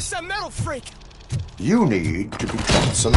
some metal freak! You need to be taught some...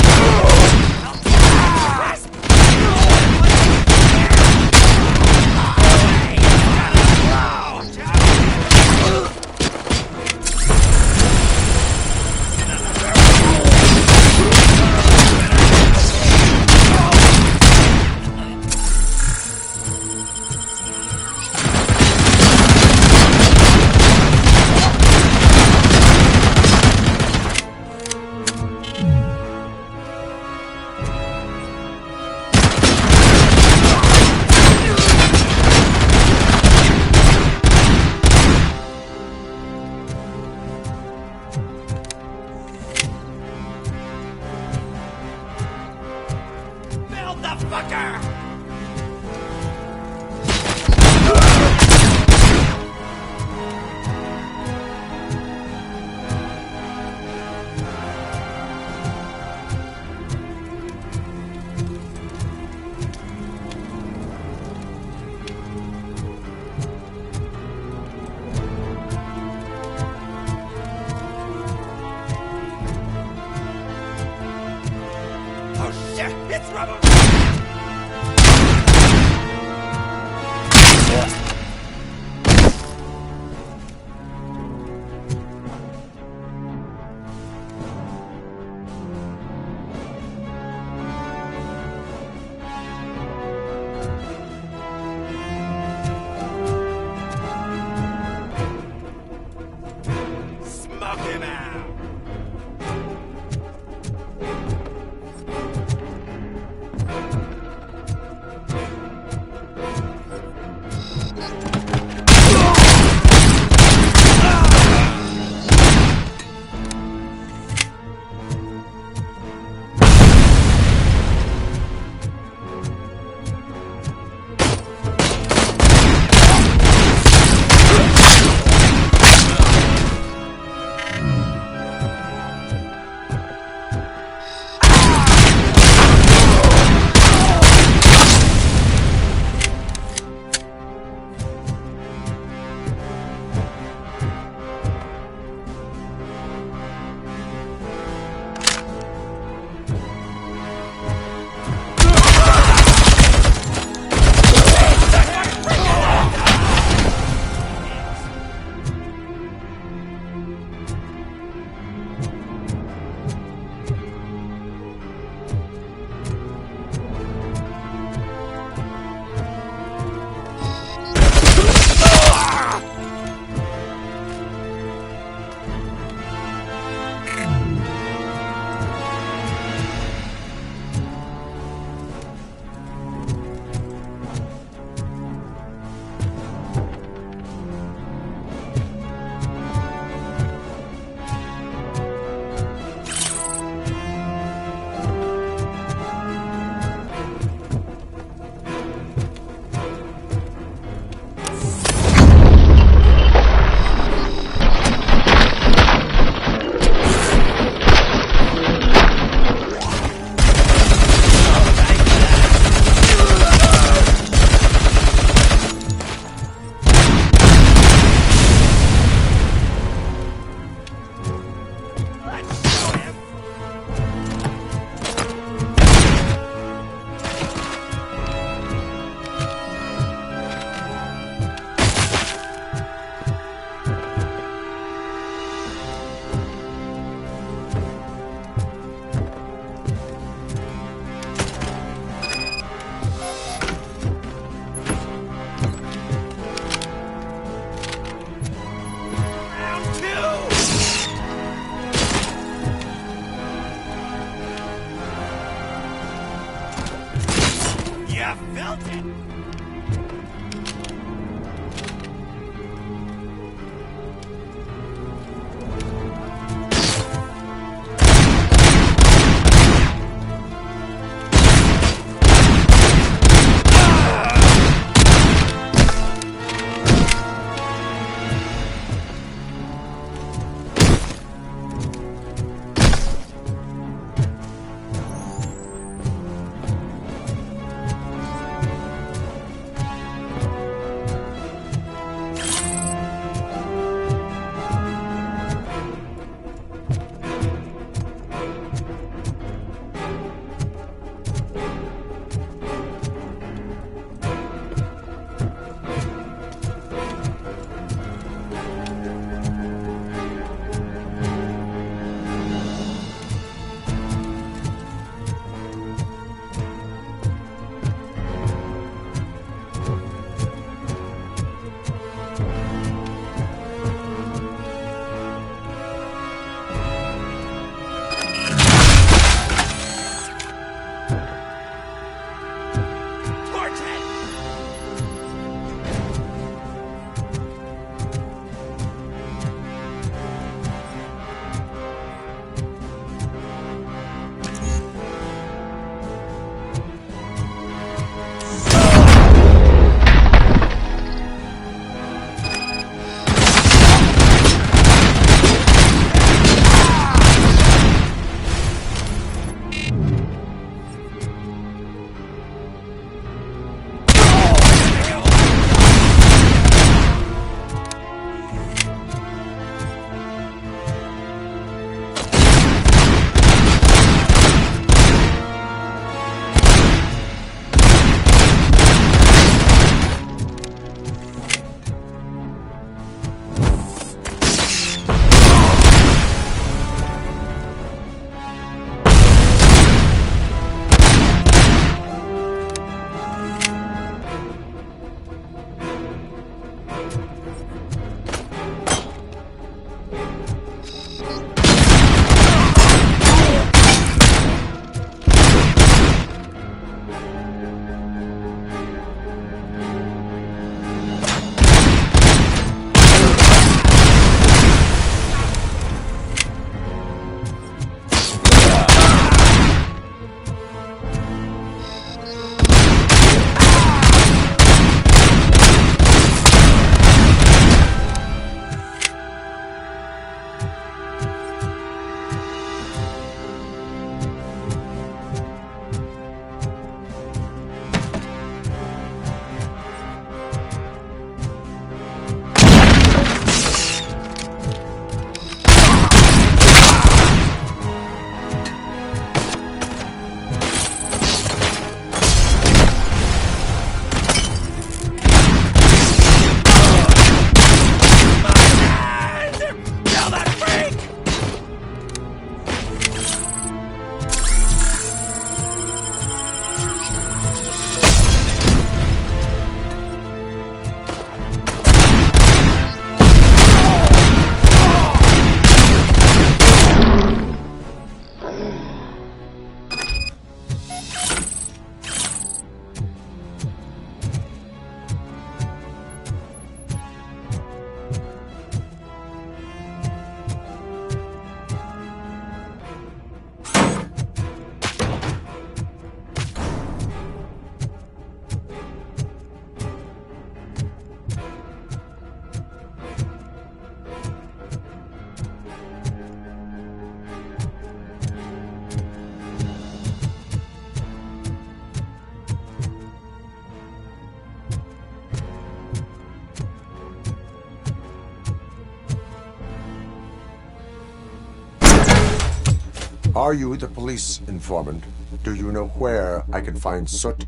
Are you the police informant? Do you know where I can find Soot?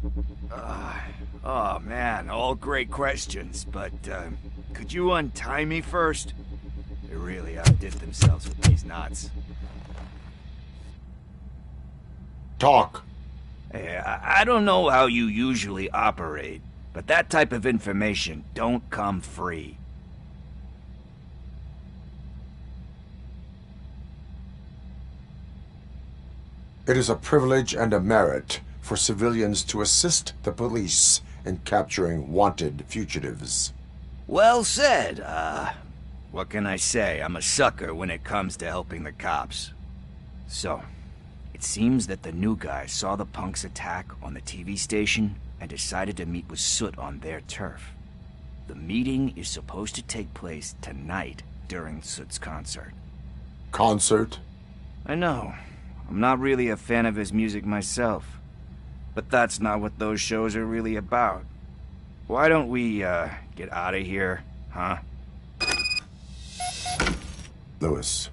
Oh man, all great questions, but could you untie me first? They really outdid themselves with these knots. Talk. Hey, I don't know how you usually operate, but that type of information don't come free. It is a privilege and a merit for civilians to assist the police in capturing wanted fugitives. Well said. What can I say? I'm a sucker when it comes to helping the cops. So, it seems that the new guy saw the punks' attack on the TV station and decided to meet with Soot on their turf. The meeting is supposed to take place tonight during Soot's concert. Concert? I know. I'm not really a fan of his music myself. But that's not what those shows are really about. Why don't we, get out of here, huh? Lewis,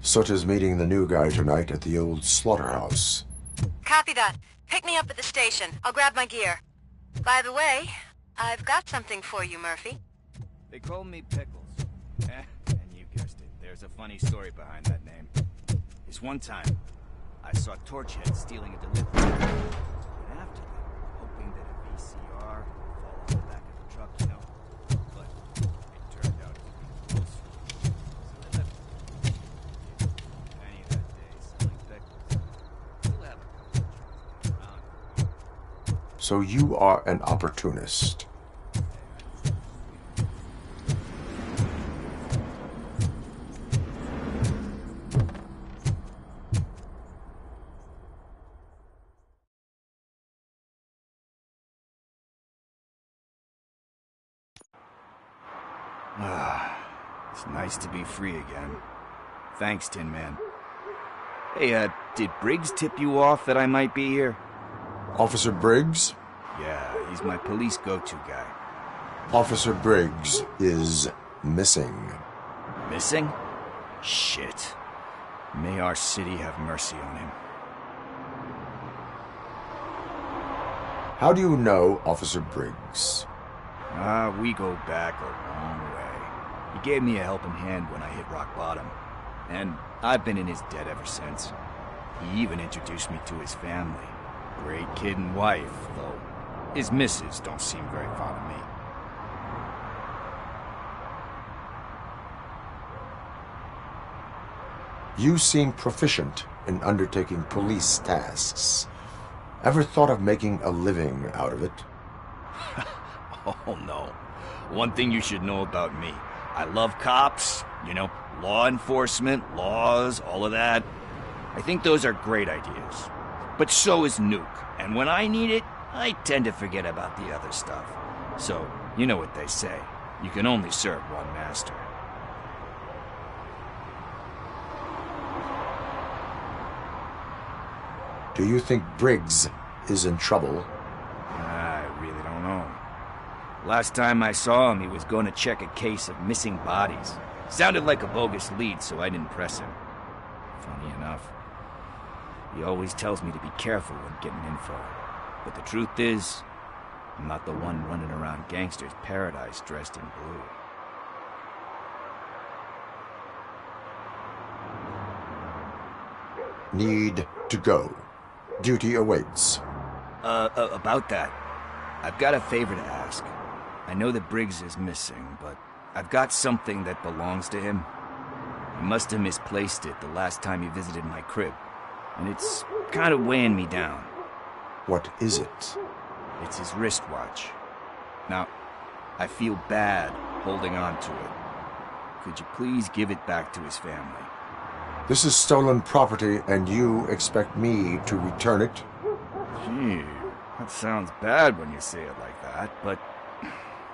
Soot is meeting the new guy tonight at the old slaughterhouse. Copy that. Pick me up at the station. I'll grab my gear. By the way, I've got something for you, Murphy. They call me Pickles. And you guessed it. There's a funny story behind that name. This one time, I saw Torchhead stealing a delivery. Went after them, hoping that a VCR would fall off the back of the truck, you know. But it turned out to be closer. So they left me. Penny that day selling pickles. Still have a couple of trucks around. So you are an opportunist. It's nice to be free again. Thanks, Tin Man. Hey, did Briggs tip you off that I might be here? Officer Briggs? Yeah, he's my police go-to guy. Officer Briggs is missing. Missing? Shit. May our city have mercy on him. How do you know Officer Briggs? We go back a long way. He gave me a helping hand when I hit rock bottom, and I've been in his debt ever since. He even introduced me to his family. Great kid and wife, though his missus don't seem very fond of me. You seem proficient in undertaking police tasks. Ever thought of making a living out of it? Oh no. One thing you should know about me. I love cops, you know, law enforcement, laws, all of that. I think those are great ideas. But so is Nuke, and when I need it, I tend to forget about the other stuff. So, you know what they say. You can only serve one master. Do you think Briggs is in trouble? I really don't know. Last time I saw him, he was going to check a case of missing bodies. Sounded like a bogus lead, so I didn't press him. Funny enough, he always tells me to be careful when getting info. But the truth is, I'm not the one running around gangsters' paradise dressed in blue. Need to go. Duty awaits. About that, I've got a favor to ask. I know that Briggs is missing, but I've got something that belongs to him. He must have misplaced it the last time he visited my crib, and it's kind of weighing me down. What is it? It's his wristwatch. Now, I feel bad holding on to it. Could you please give it back to his family? This is stolen property, and you expect me to return it? Gee, that sounds bad when you say it like that, but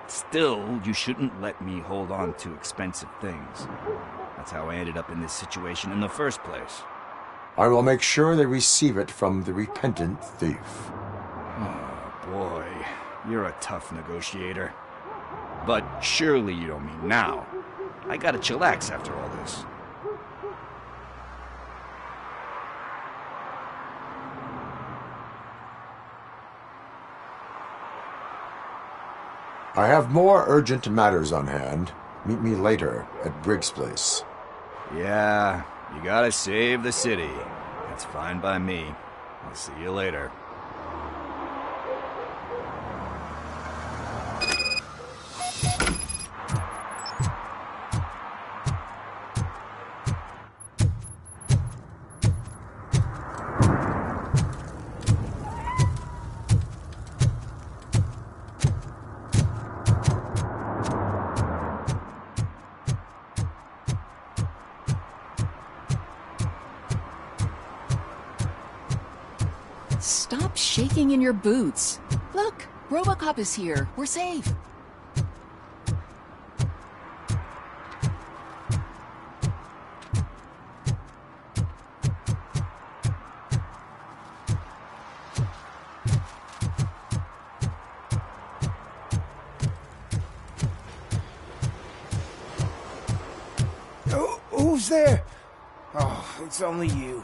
still, you shouldn't let me hold on to expensive things. That's how I ended up in this situation in the first place. I will make sure they receive it from the repentant thief. Oh, boy. You're a tough negotiator. But surely you don't mean now. I gotta chillax after all this. I have more urgent matters on hand. Meet me later at Briggs' place. Yeah, you gotta save the city. That's fine by me. I'll see you later. Stop shaking in your boots. Look, Robocop is here. We're safe. Who's there? Oh, it's only you.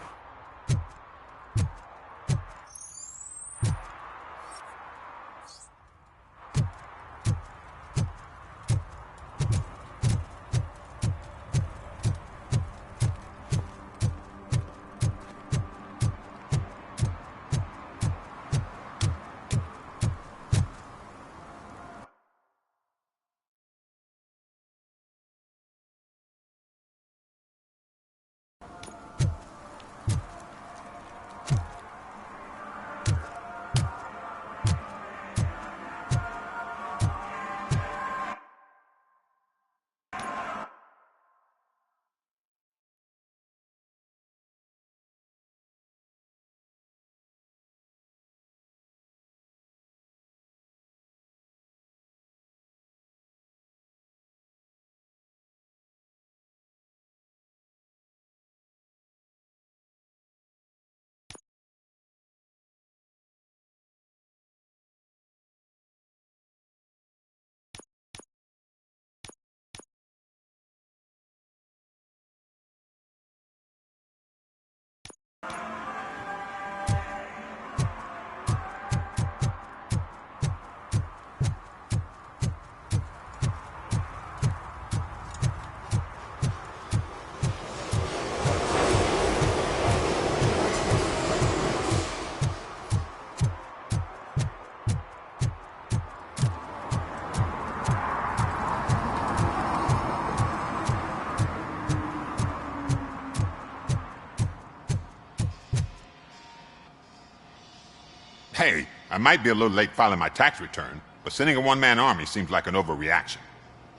Hey, I might be a little late filing my tax return, but sending a one-man army seems like an overreaction.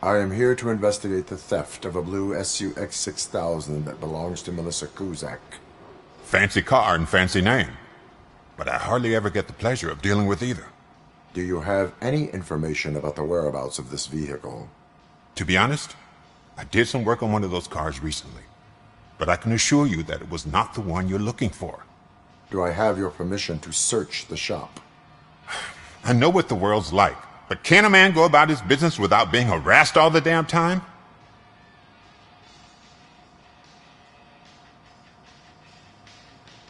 I am here to investigate the theft of a blue SUX 6000 that belongs to Melissa Kuzak. Fancy car and fancy name. But I hardly ever get the pleasure of dealing with either. Do you have any information about the whereabouts of this vehicle? To be honest, I did some work on one of those cars recently. But I can assure you that it was not the one you're looking for. Do I have your permission to search the shop? I know what the world's like, but can a man go about his business without being harassed all the damn time?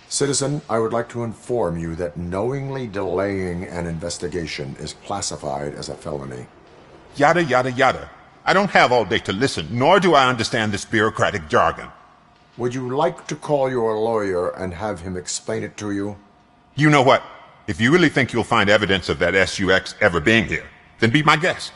Citizen, I would like to inform you that knowingly delaying an investigation is classified as a felony. Yada, yada, yada. I don't have all day to listen, nor do I understand this bureaucratic jargon. Would you like to call your lawyer and have him explain it to you? You know what? If you really think you'll find evidence of that SUX ever being here, then be my guest.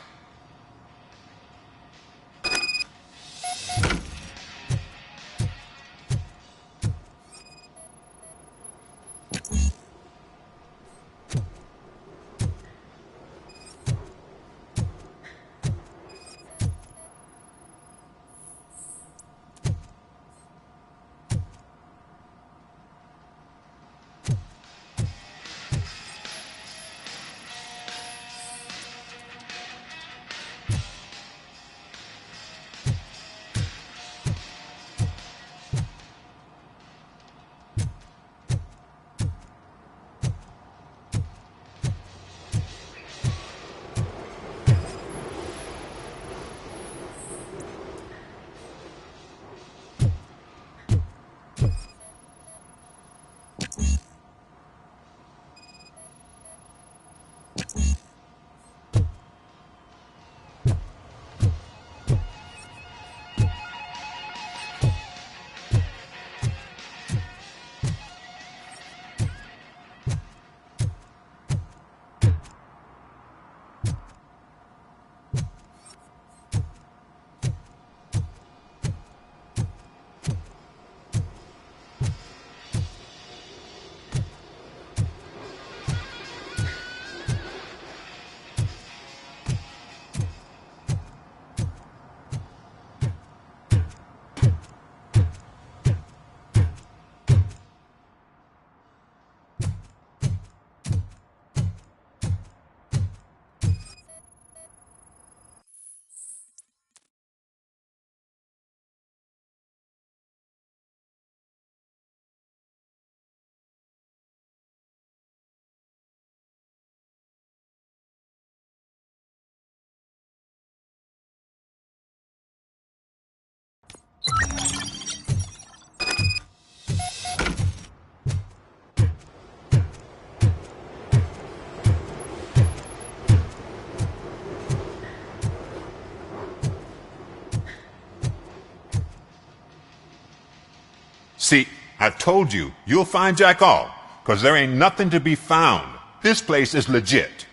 I told you, you'll find Jack all, because there ain't nothing to be found. This place is legit.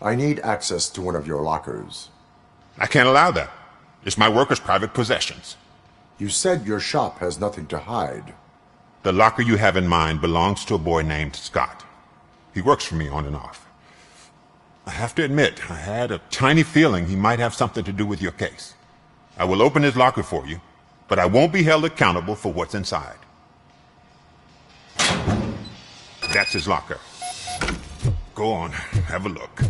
I need access to one of your lockers. I can't allow that. It's my workers' private possessions. You said your shop has nothing to hide. The locker you have in mind belongs to a boy named Scott. He works for me on and off. I have to admit, I had a tiny feeling he might have something to do with your case. I will open his locker for you, but I won't be held accountable for what's inside. That's his locker. Go on, have a look.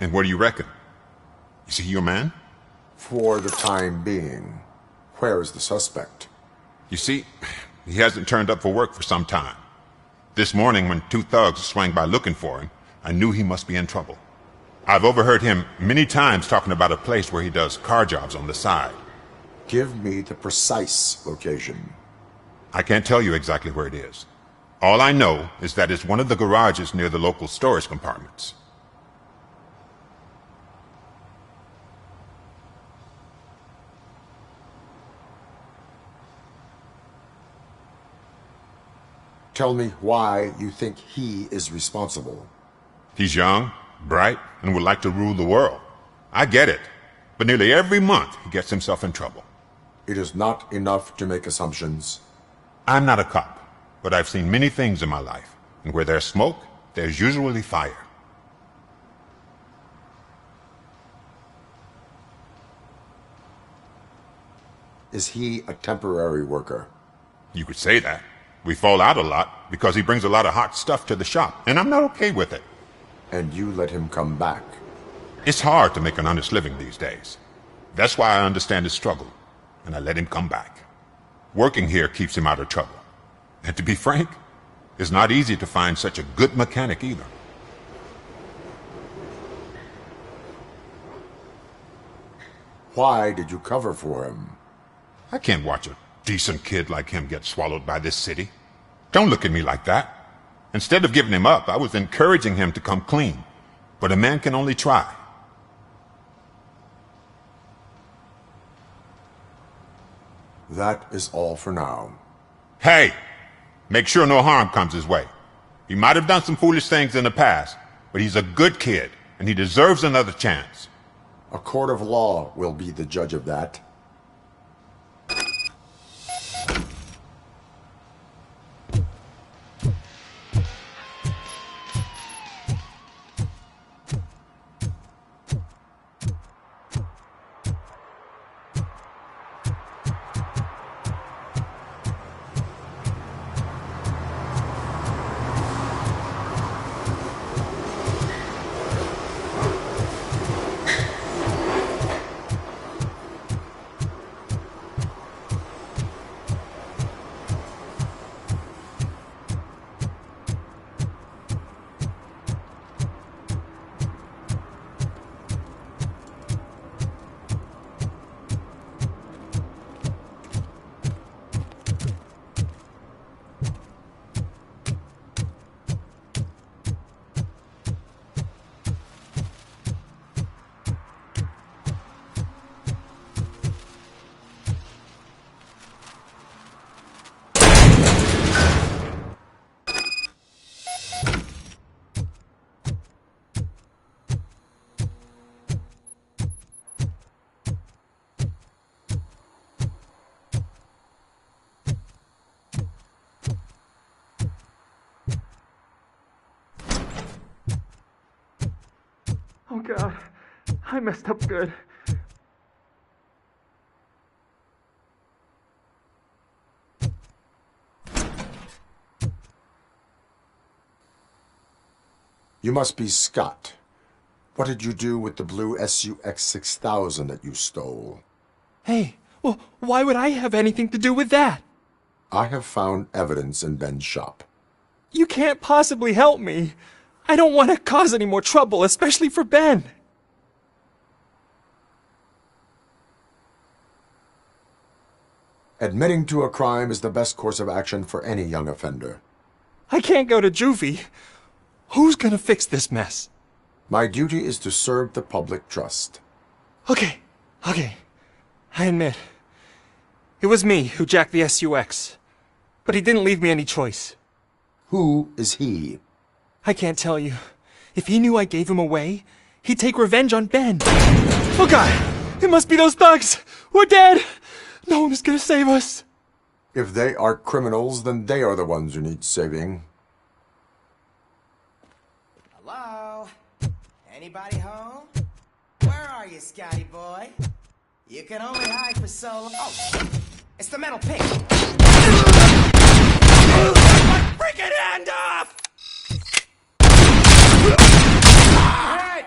And what do you reckon? Is he your man? For the time being. Where is the suspect? You see, he hasn't turned up for work for some time. This morning, when two thugs swang by looking for him, I knew he must be in trouble. I've overheard him many times talking about a place where he does car jobs on the side. Give me the precise location. I can't tell you exactly where it is. All I know is that it's one of the garages near the local storage compartments. Tell me why you think he is responsible. He's young, bright, and would like to rule the world. I get it. But nearly every month he gets himself in trouble. It is not enough to make assumptions. I'm not a cop, but I've seen many things in my life. And where there's smoke, there's usually fire. Is he a temporary worker? You could say that. We fall out a lot because he brings a lot of hot stuff to the shop, and I'm not okay with it. And you let him come back? It's hard to make an honest living these days. That's why I understand his struggle, and I let him come back. Working here keeps him out of trouble. And to be frank, it's not easy to find such a good mechanic either. Why did you cover for him? I can't watch a decent kid like him get swallowed by this city. Don't look at me like that. Instead of giving him up, I was encouraging him to come clean. But a man can only try. That is all for now. Hey! Make sure no harm comes his way. He might have done some foolish things in the past, but he's a good kid, and he deserves another chance. A court of law will be the judge of that. Oh God, I messed up good. You must be Scott. What did you do with the blue SUX 6000 that you stole? Hey, well, why would I have anything to do with that? I have found evidence in Ben's shop. You can't possibly help me. I don't want to cause any more trouble, especially for Ben. Admitting to a crime is the best course of action for any young offender. I can't go to juvie. Who's gonna fix this mess? My duty is to serve the public trust. Okay. I admit, it was me who jacked the SUX. But he didn't leave me any choice. Who is he? I can't tell you. If he knew I gave him away, he'd take revenge on Ben. Oh God! It must be those thugs! We're dead! No one is gonna save us! If they are criminals, then they are the ones who need saving. Hello? Anybody home? Where are you, Scotty boy? You can only hide for so long. Oh, it's the metal pig. My freaking hand off! Hey!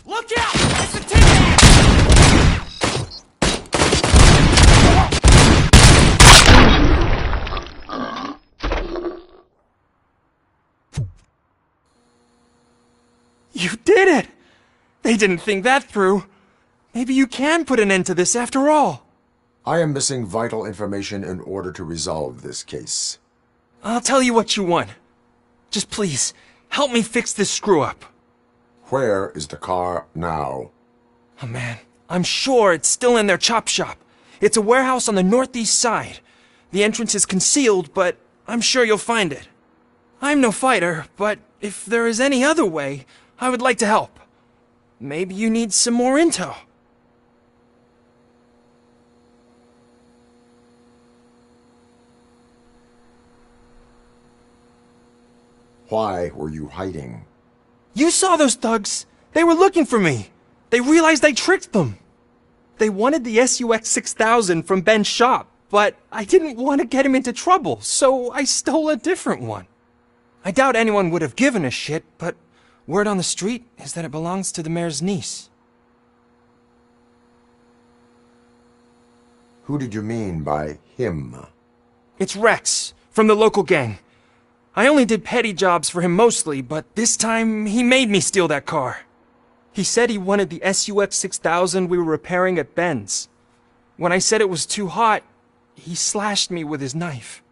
Look out! It's the tin man! You did it! They didn't think that through. Maybe you can put an end to this after all. I am missing vital information in order to resolve this case. I'll tell you what you want. Just please, help me fix this screw-up. Where is the car now? Oh man, I'm sure it's still in their chop shop. It's a warehouse on the northeast side. The entrance is concealed, but I'm sure you'll find it. I'm no fighter, but if there is any other way, I would like to help. Maybe you need some more intel. Why were you hiding? You saw those thugs. They were looking for me. They realized I tricked them. They wanted the SUX 6000 from Ben's shop, but I didn't want to get him into trouble, so I stole a different one. I doubt anyone would have given a shit, but word on the street is that it belongs to the mayor's niece. Who did you mean by him? It's Rex, from the local gang. I only did petty jobs for him mostly, but this time he made me steal that car. He said he wanted the SUX 6000 we were repairing at Ben's. When I said it was too hot, he slashed me with his knife.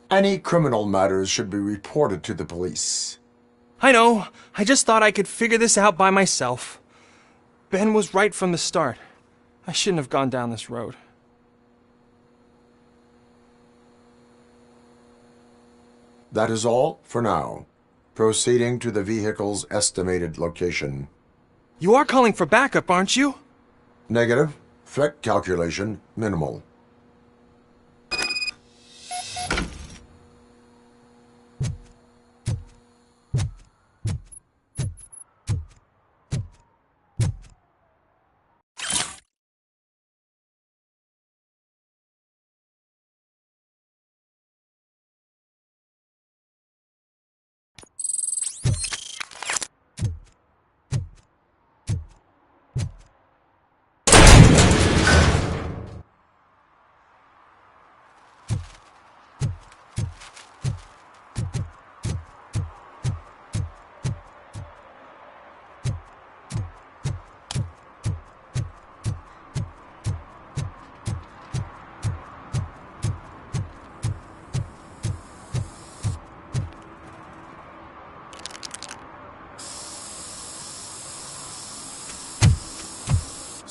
Any criminal matters should be reported to the police. I know, I just thought I could figure this out by myself. Ben was right from the start. I shouldn't have gone down this road. That is all for now. Proceeding to the vehicle's estimated location. You are calling for backup, aren't you? Negative. Threat calculation minimal.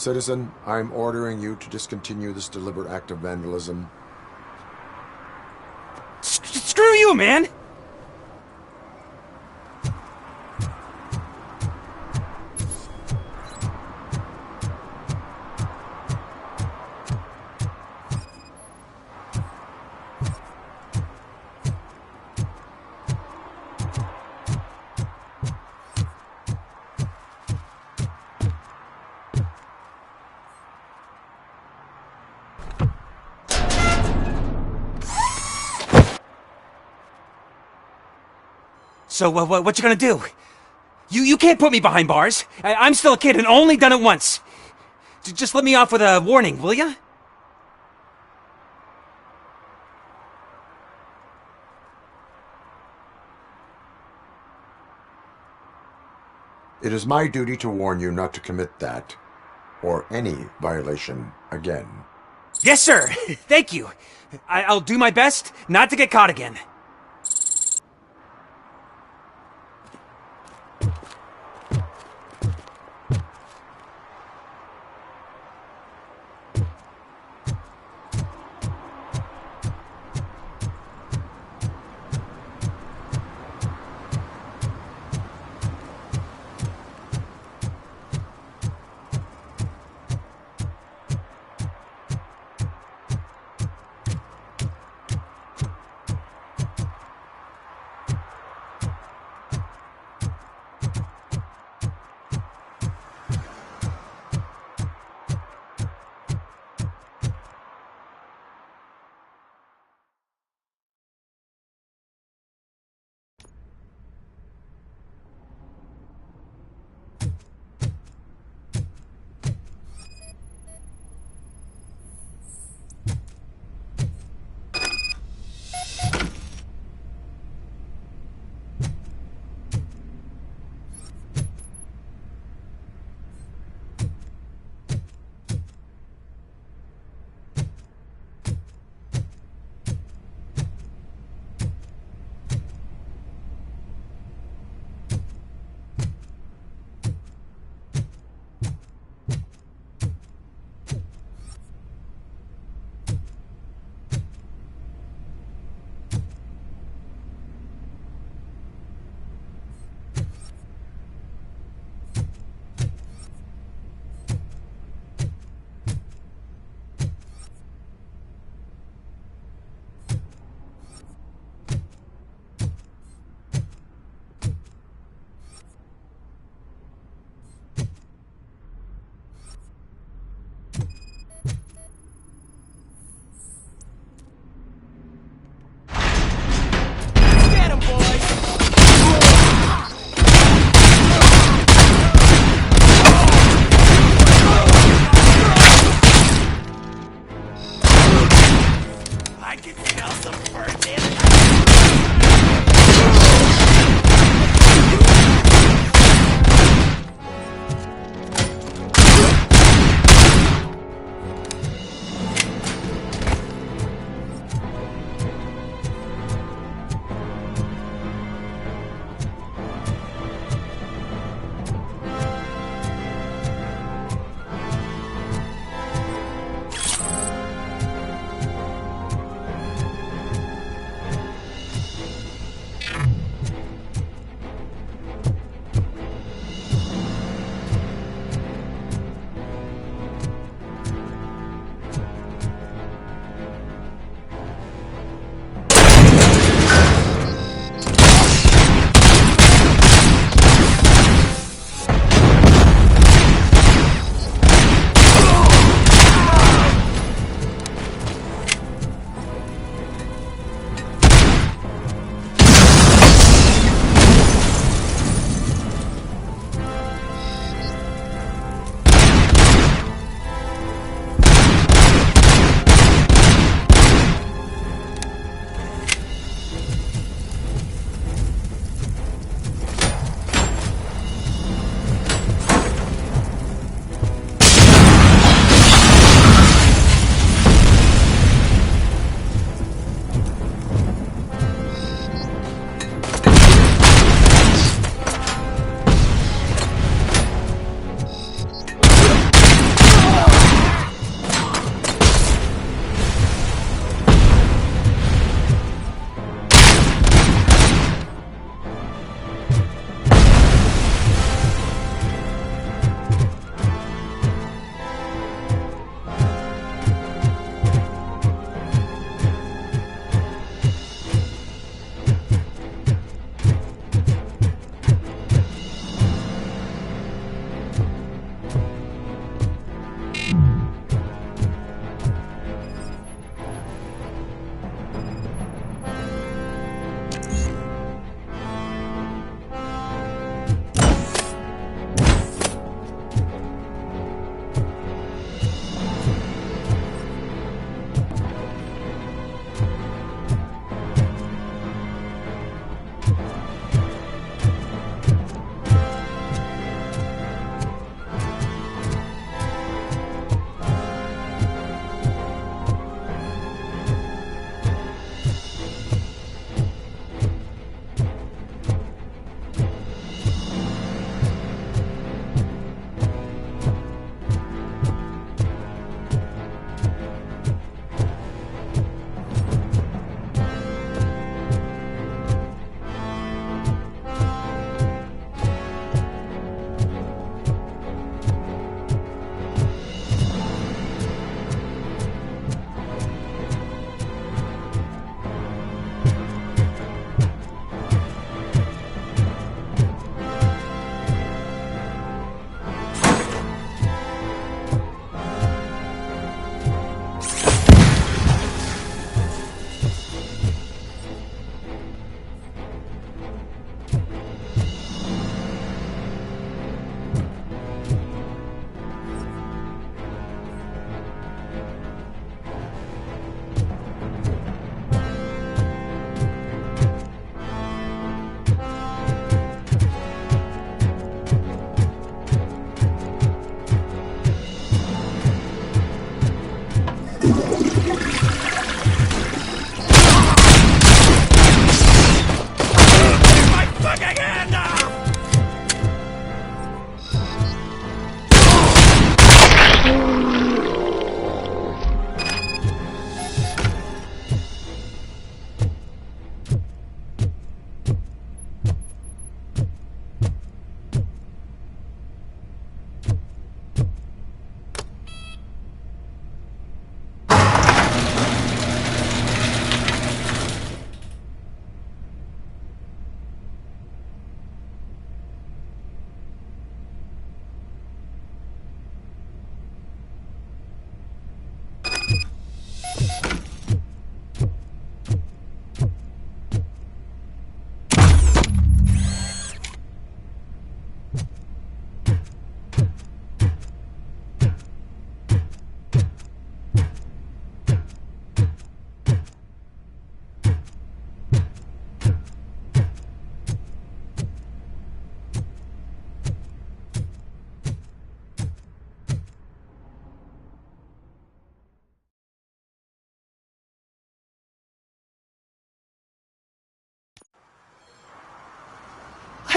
Citizen, I'm ordering you to discontinue this deliberate act of vandalism. Screw you, man! So, what you gonna do? You can't put me behind bars. I'm still a kid and only done it once. Just let me off with a warning, will ya? It is my duty to warn you not to commit that, or any violation, again. Yes, sir. Thank you. I'll do my best not to get caught again.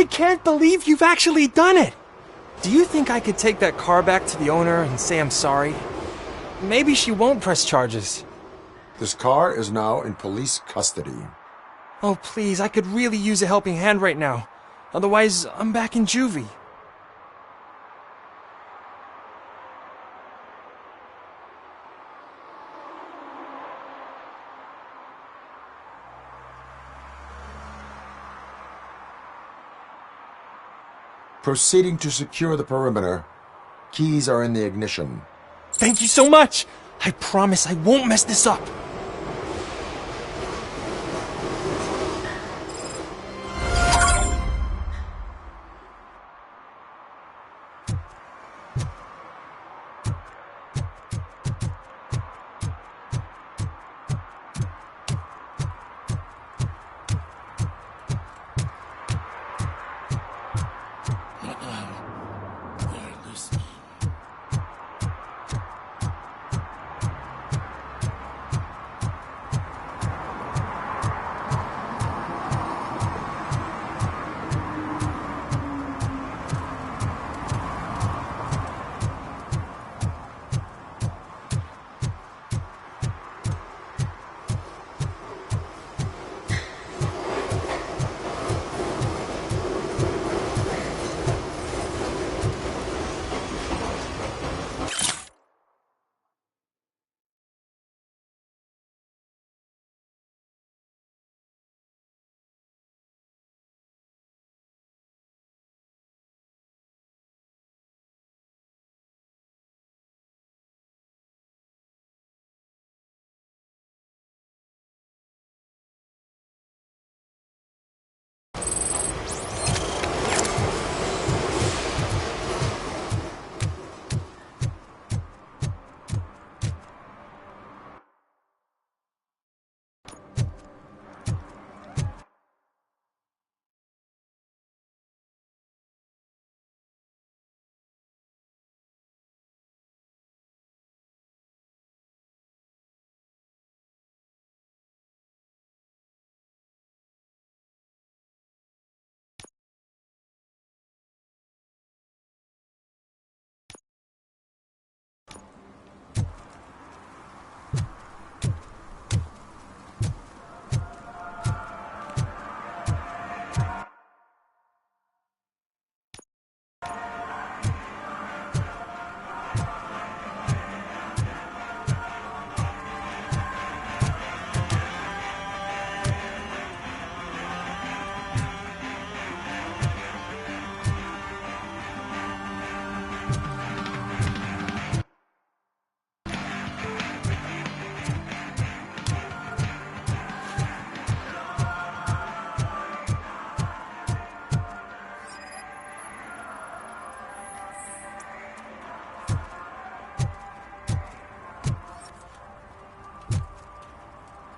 I can't believe you've actually done it! Do you think I could take that car back to the owner and say I'm sorry? Maybe she won't press charges. This car is now in police custody. Oh, please, I could really use a helping hand right now. Otherwise, I'm back in juvie. Proceeding to secure the perimeter. Keys are in the ignition. Thank you so much! I promise I won't mess this up.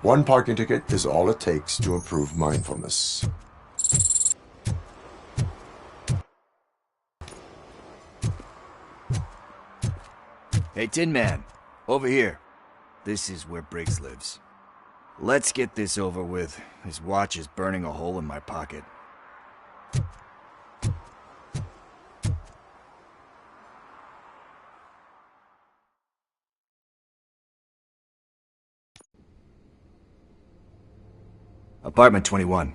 One parking ticket is all it takes to improve mindfulness. Hey, Tin Man, over here. This is where Briggs lives. Let's get this over with. His watch is burning a hole in my pocket. Apartment 21.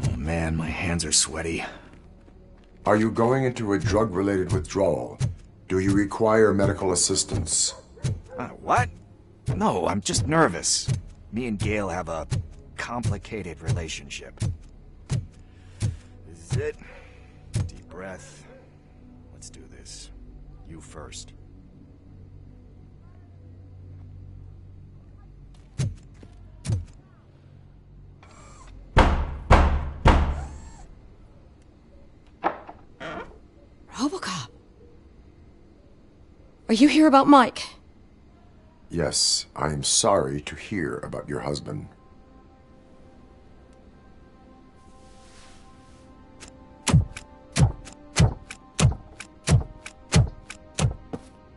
Oh man, my hands are sweaty. Are you going into a drug-related withdrawal? Do you require medical assistance? What? No, I'm just nervous. Me and Gail have a complicated relationship. This is it. Deep breath. Let's do this. You first. Robocop. Are you here about Mike? Yes, I am sorry to hear about your husband.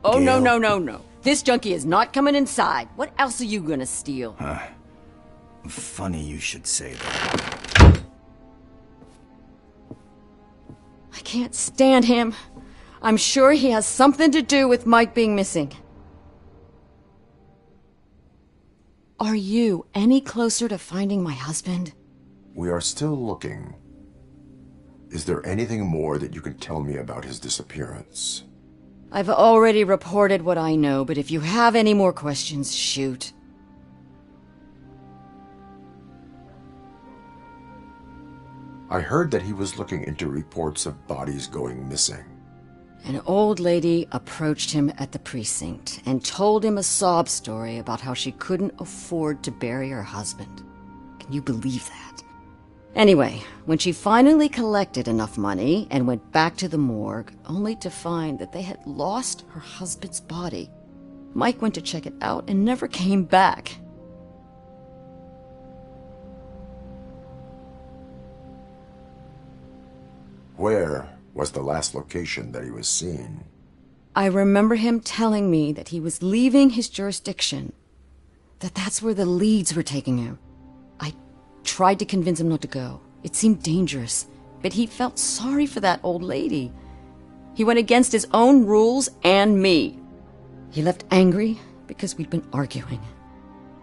Oh, Gail. no. This junkie is not coming inside. What else are you gonna steal? Funny you should say that. can't stand him. I'm sure he has something to do with Mike being missing. Are you any closer to finding my husband? We are still looking. Is there anything more that you can tell me about his disappearance? I've already reported what I know, but if you have any more questions, shoot. I heard that he was looking into reports of bodies going missing. An old lady approached him at the precinct and told him a sob story about how she couldn't afford to bury her husband. Can you believe that? Anyway, when she finally collected enough money and went back to the morgue, only to find that they had lost her husband's body, Mike went to check it out and never came back. Where was the last location that he was seen? I remember him telling me that he was leaving his jurisdiction, that's where the leads were taking him. I tried to convince him not to go. It seemed dangerous, but he felt sorry for that old lady. He went against his own rules and me. He left angry because we'd been arguing.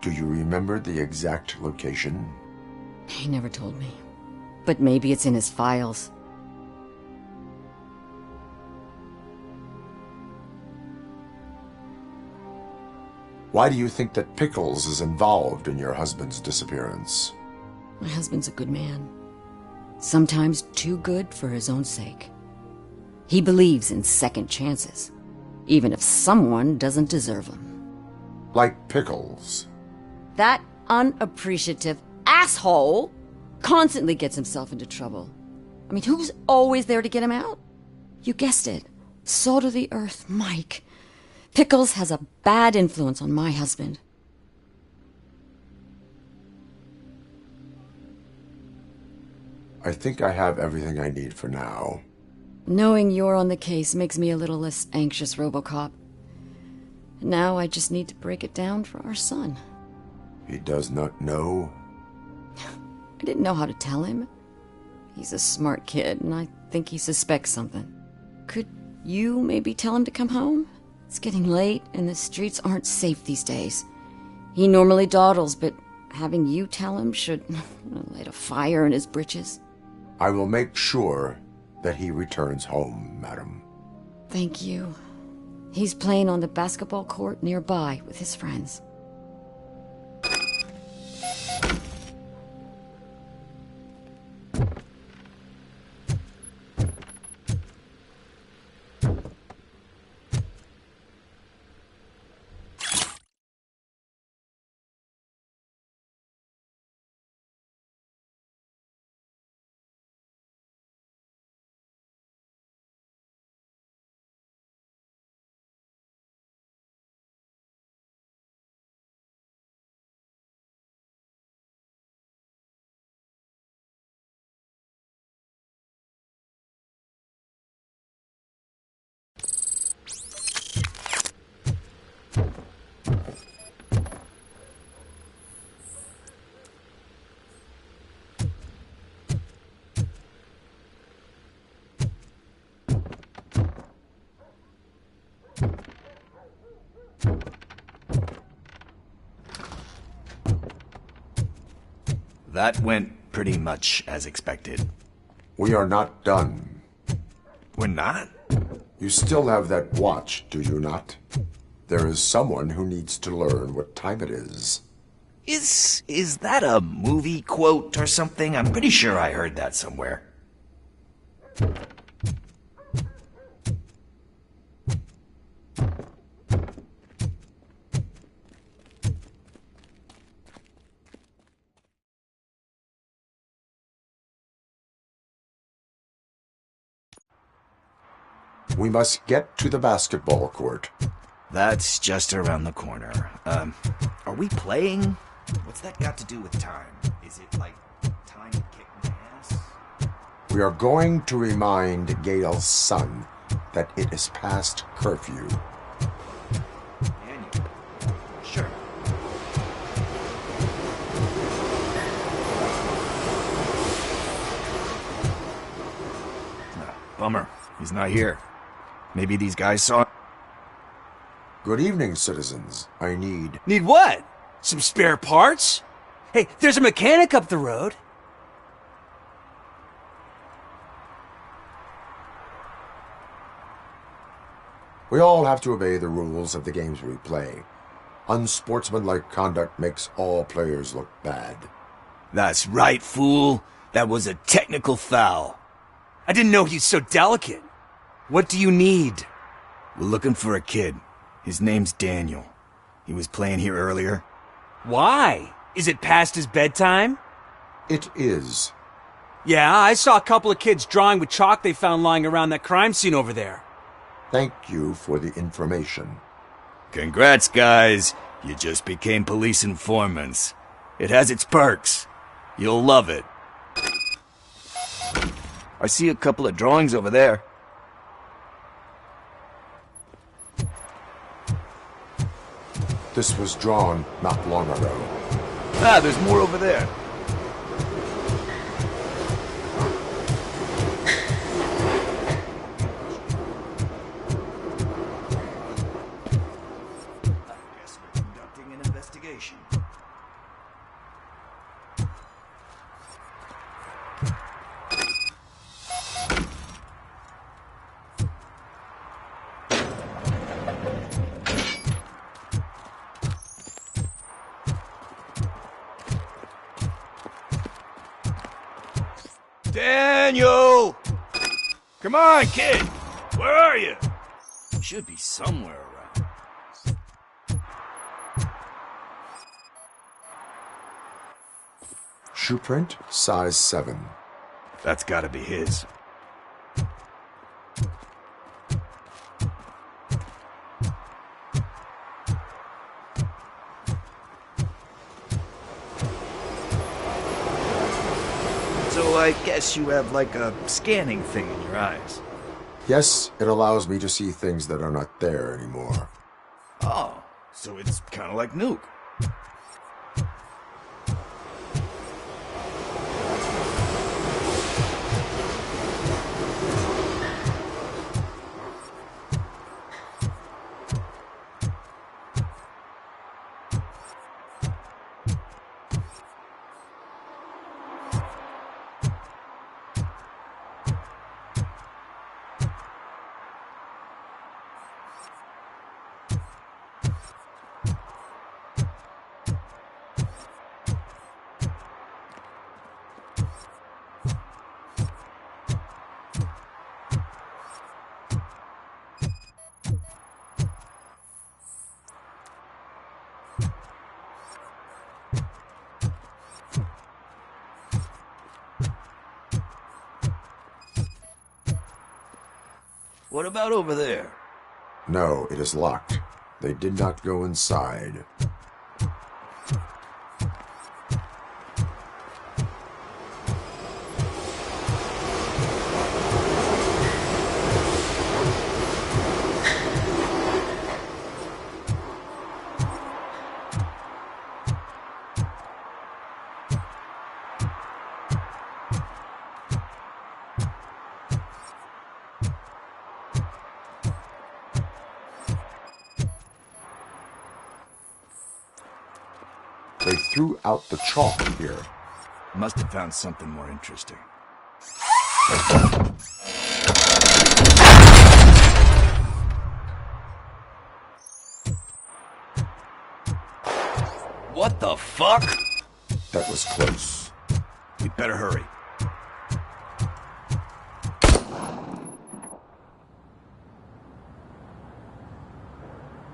Do you remember the exact location? He never told me, but maybe it's in his files. Why do you think that Pickles is involved in your husband's disappearance? My husband's a good man. Sometimes too good for his own sake. He believes in second chances, even if someone doesn't deserve them. Like Pickles. That unappreciative asshole constantly gets himself into trouble. I mean, who's always there to get him out? You guessed it. Salt of the earth, Mike. Pickles has a bad influence on my husband. I think I have everything I need for now. Knowing you're on the case makes me a little less anxious, Robocop. Now I just need to break it down for our son. He does not know? I didn't know how to tell him. He's a smart kid, and I think he suspects something. Could you maybe tell him to come home? It's getting late, and the streets aren't safe these days. He normally dawdles, but having you tell him should light a fire in his britches. I will make sure that he returns home, madam. Thank you. He's playing on the basketball court nearby with his friends. That went pretty much as expected. We are not done. We're not? You still have that watch, do you not? There is someone who needs to learn what time it is. Is that a movie quote or something? I'm pretty sure I heard that somewhere. We must get to the basketball court. That's just around the corner. Are we playing? What's that got to do with time? Is it like time to kick my ass? We are going to remind Gail's son that it is past curfew. Daniel. Sure. Bummer. He's not here. Maybe these guys saw... Good evening, citizens. I need... Need what? Some spare parts? Hey, there's a mechanic up the road. We all have to obey the rules of the games we play. Unsportsmanlike conduct makes all players look bad. That's right, fool. That was a technical foul. I didn't know he's so delicate. What do you need? We're looking for a kid. His name's Daniel. He was playing here earlier. Why? Is it past his bedtime? It is. Yeah, I saw a couple of kids drawing with chalk they found lying around that crime scene over there. Thank you for the information. Congrats, guys. You just became police informants. It has its perks. You'll love it. I see a couple of drawings over there. This was drawn not long ago. Ah, there's more over there. I guess we're conducting an investigation. Daniel! Come on, kid! Where are you? You should be somewhere around. Shoe print, size 7. That's gotta be his. So I guess you have like a scanning thing in your eyes. Yes, it allows me to see things that are not there anymore. Oh, so it's kind of like Nuke. What about over there? No, it is locked. They did not go inside. They threw out the chalk here. Must have found something more interesting. What the fuck? That was close. We better hurry.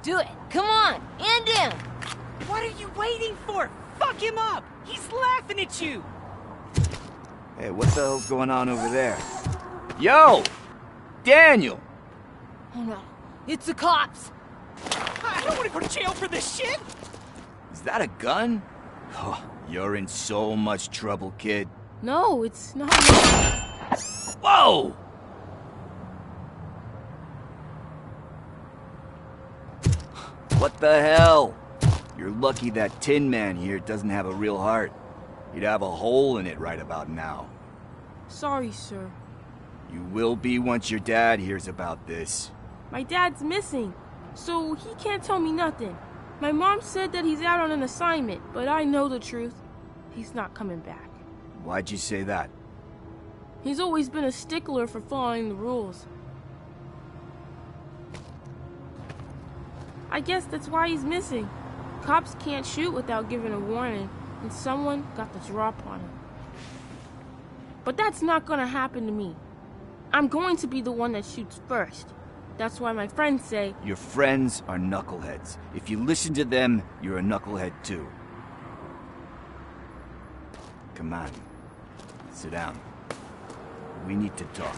Do it! Come on! And in! What are you waiting for? Fuck him up! He's laughing at you! Hey, what the hell's going on over there? Yo! Daniel! Oh no, it's the cops! I don't want to go to jail for this shit! Is that a gun? Oh, you're in so much trouble, kid. No, it's not. Whoa! What the hell? You're lucky that Tin Man here doesn't have a real heart. He'd have a hole in it right about now. Sorry, sir. You will be once your dad hears about this. My dad's missing, so he can't tell me nothing. My mom said that he's out on an assignment, but I know the truth. He's not coming back. Why'd you say that? He's always been a stickler for following the rules. I guess that's why he's missing. Cops can't shoot without giving a warning, and someone got the drop on him. But that's not gonna happen to me. I'm going to be the one that shoots first. That's why my friends say... Your friends are knuckleheads. If you listen to them, you're a knucklehead too. Come on. Sit down. We need to talk.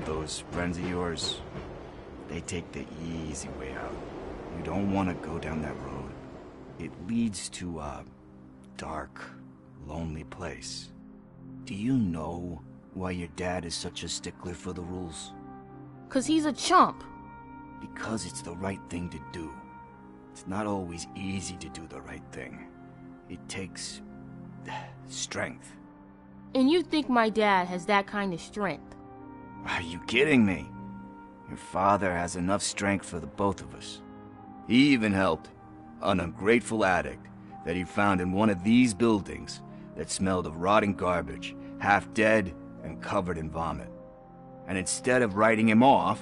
Those friends of yours, they take the easy way out. You don't want to go down that road. It leads to a dark, lonely place. Do you know why your dad is such a stickler for the rules? 'Cause he's a chump. Because it's the right thing to do. It's not always easy to do the right thing. It takes strength. And you think my dad has that kind of strength? Are you kidding me? Your father has enough strength for the both of us. He even helped an ungrateful addict that he found in one of these buildings that smelled of rotting garbage, half dead and covered in vomit. And instead of writing him off,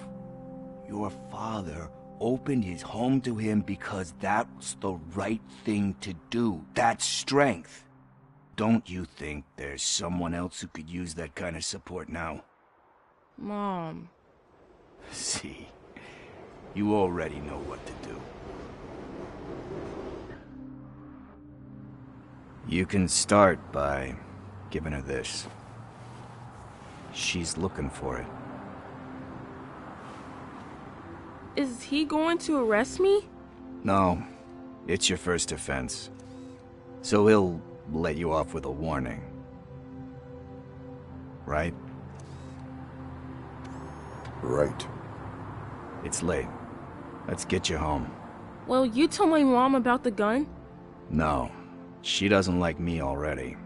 your father opened his home to him because that's the right thing to do. That's strength. Don't you think there's someone else who could use that kind of support now? Mom. See, you already know what to do. You can start by giving her this. She's looking for it. Is he going to arrest me? No, it's your first offense. So he'll let you off with a warning. Right? Right. It's late. Let's get you home. Well, you told my mom about the gun? No, she doesn't like me already.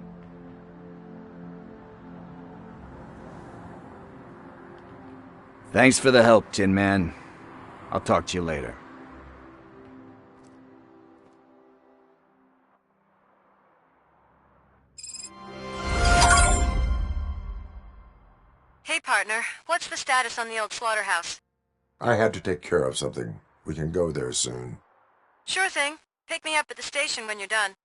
Thanks for the help, Tin Man. I'll talk to you later. Hey, partner. What's the status on the old slaughterhouse? I had to take care of something. We can go there soon. Sure thing. Pick me up at the station when you're done.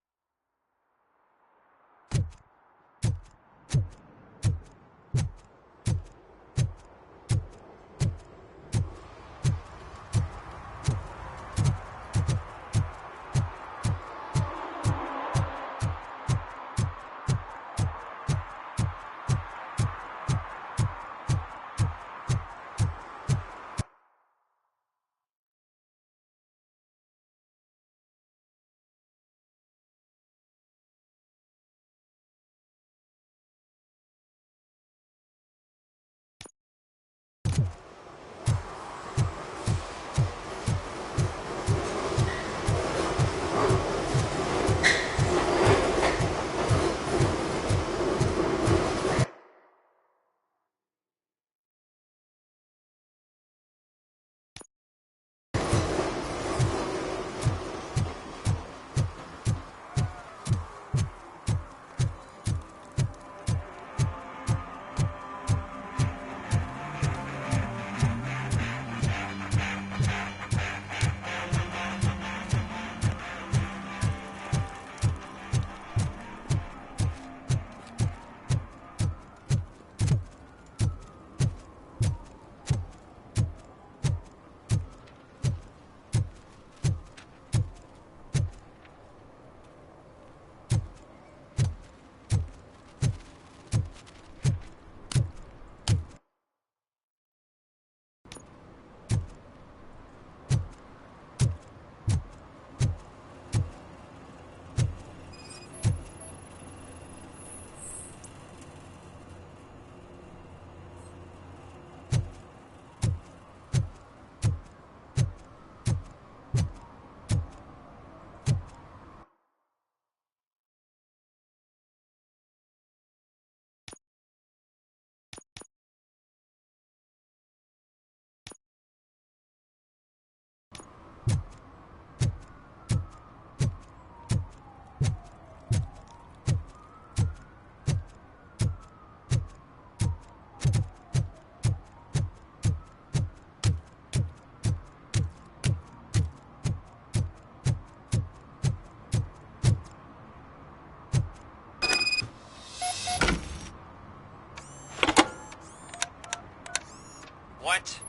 What?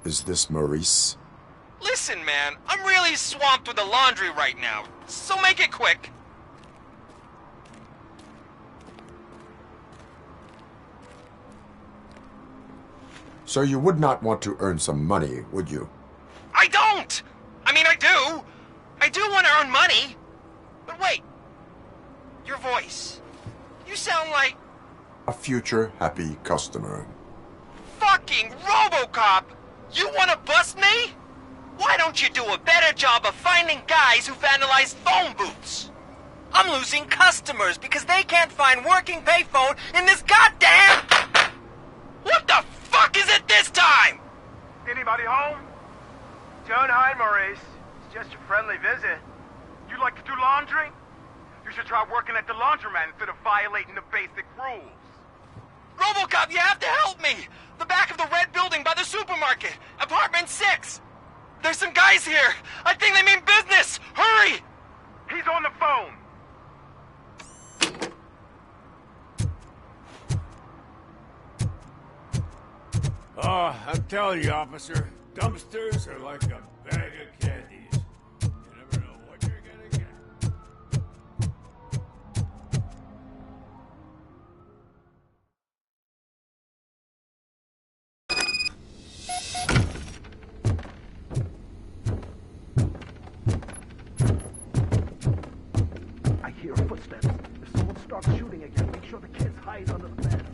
Is this Maurice? Listen, man, I'm really swamped with the laundry right now, so make it quick. So you would not want to earn some money, would you? I don't! I mean, I do! I do want to earn money! But wait, your voice. You sound like... A future happy customer. Fucking Robocop! You want to bust me? Why don't you do a better job of finding guys who vandalize phone booths? I'm losing customers because they can't find working payphone in this goddamn... What the fuck is it this time? Anybody home? Don't hide, Maurice. It's just a friendly visit. You like to do laundry? You should try working at the laundromat instead of violating the basic rules. Robocop, you have to help me! The back of the red building by the supermarket, apartment 6. There's some guys here. I think they mean business. Hurry! He's on the phone. Oh, I'm telling you, officer, dumpsters are like a bag of candies. You never know what you're gonna get. I hear footsteps. If someone starts shooting again, make sure the kids hide under the bed.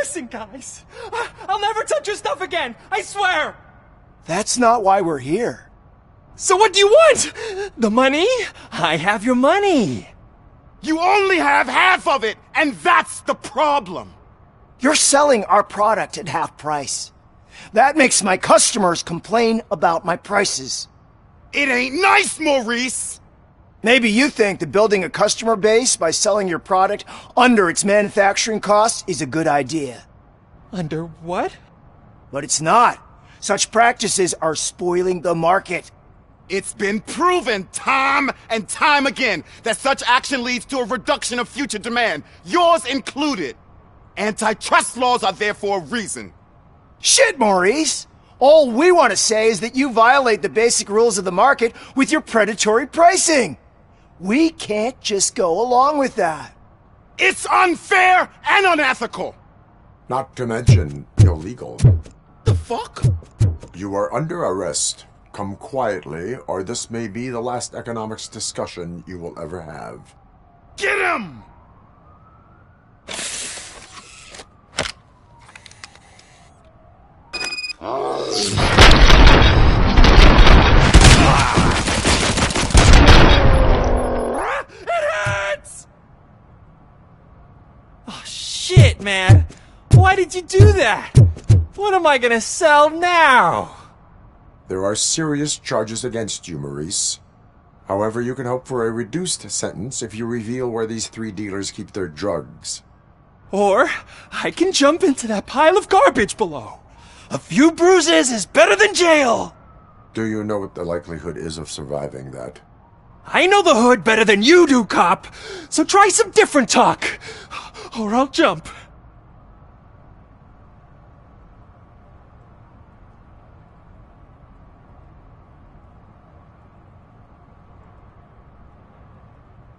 Listen, guys. I'll never touch your stuff again. I swear. That's not why we're here. So what do you want? The money? I have your money. You only have half of it, and that's the problem. You're selling our product at half price. That makes my customers complain about my prices. It ain't nice, Maurice! Maybe you think that building a customer base by selling your product under its manufacturing costs is a good idea. Under what? But it's not. Such practices are spoiling the market. It's been proven time and time again that such action leads to a reduction of future demand, yours included. Antitrust laws are there for a reason. Shit, Maurice! All we want to say is that you violate the basic rules of the market with your predatory pricing. We can't just go along with that. It's unfair and unethical! Not to mention illegal. The fuck? You are under arrest. Come quietly, or this may be the last economics discussion you will ever have. Get him! Oh, shit, man. Why did you do that? What am I gonna sell now? There are serious charges against you, Maurice. However, you can hope for a reduced sentence if you reveal where these 3 dealers keep their drugs. Or I can jump into that pile of garbage below. A few bruises is better than jail. Do you know what the likelihood is of surviving that? I know the hood better than you do, cop. So try some different talk, or I'll jump.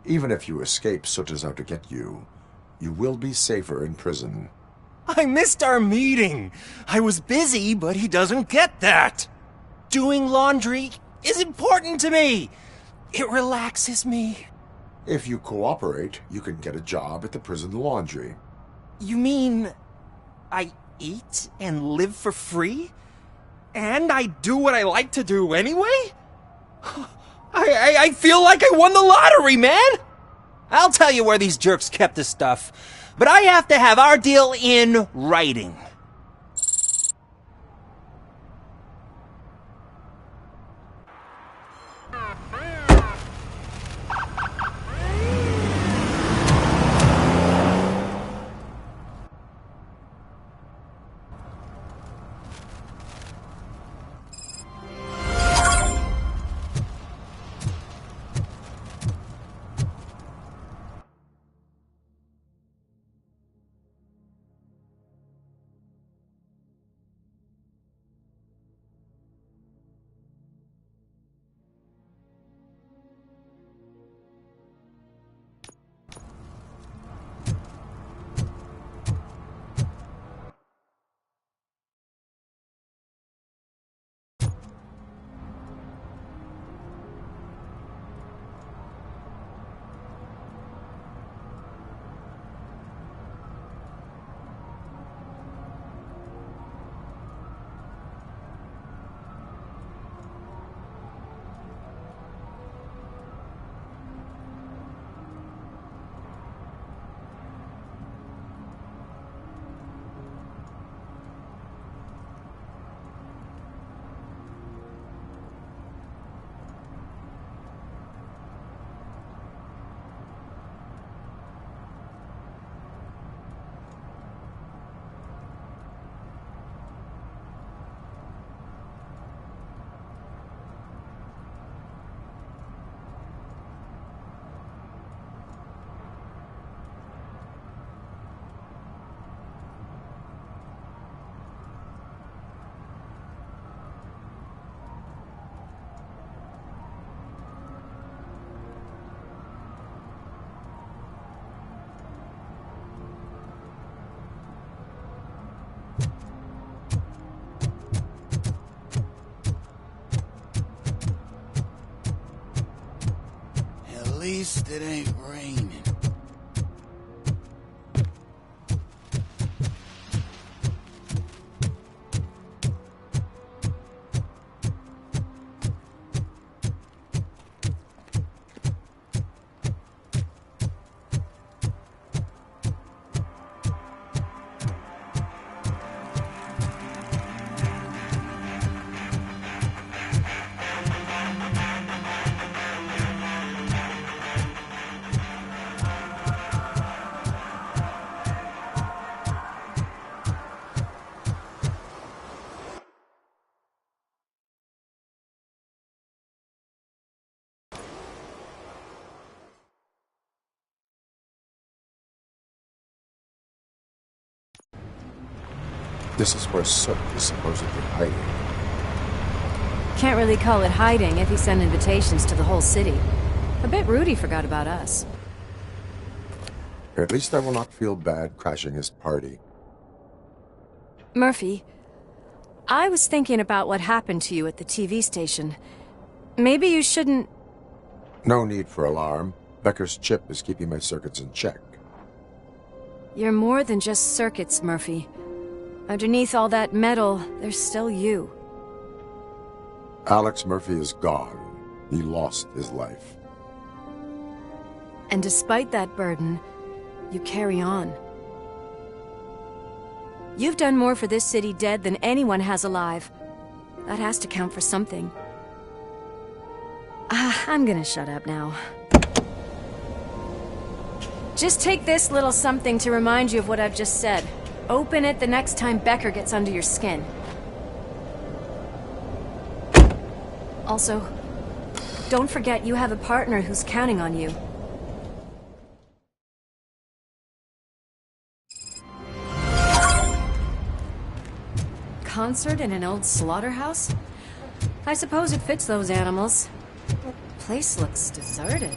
Even if you escape Soot is out to get you, you will be safer in prison. I missed our meeting. I was busy, but he doesn't get that. Doing laundry is important to me. It relaxes me. If you cooperate, you can get a job at the prison laundry. You mean I eat and live for free? And I do what I like to do anyway? I feel like I won the lottery, man! I'll tell you where these jerks kept the stuff, but I have to have our deal in writing. At least it ain't raining. This is where Soot is supposedly hiding. Can't really call it hiding if he sent invitations to the whole city. I bet Rudy forgot about us. At least I will not feel bad crashing his party. Murphy, I was thinking about what happened to you at the TV station. Maybe you shouldn't... No need for alarm. Becker's chip is keeping my circuits in check. You're more than just circuits, Murphy. Underneath all that metal, there's still you. Alex Murphy is gone. He lost his life. And despite that burden, you carry on. You've done more for this city dead than anyone has alive. That has to count for something. I'm gonna shut up now. Just take this little something to remind you of what I've just said. Open it the next time Becker gets under your skin. Also, don't forget you have a partner who's counting on you. Concert in an old slaughterhouse? I suppose it fits those animals. Place looks deserted.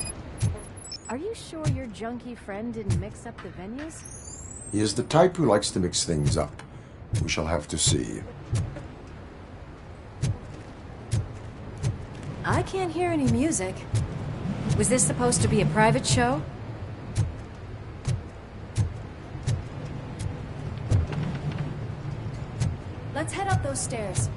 Are you sure your junkie friend didn't mix up the venues? He is the type who likes to mix things up. We shall have to see. I can't hear any music. Was this supposed to be a private show? Let's head up those stairs.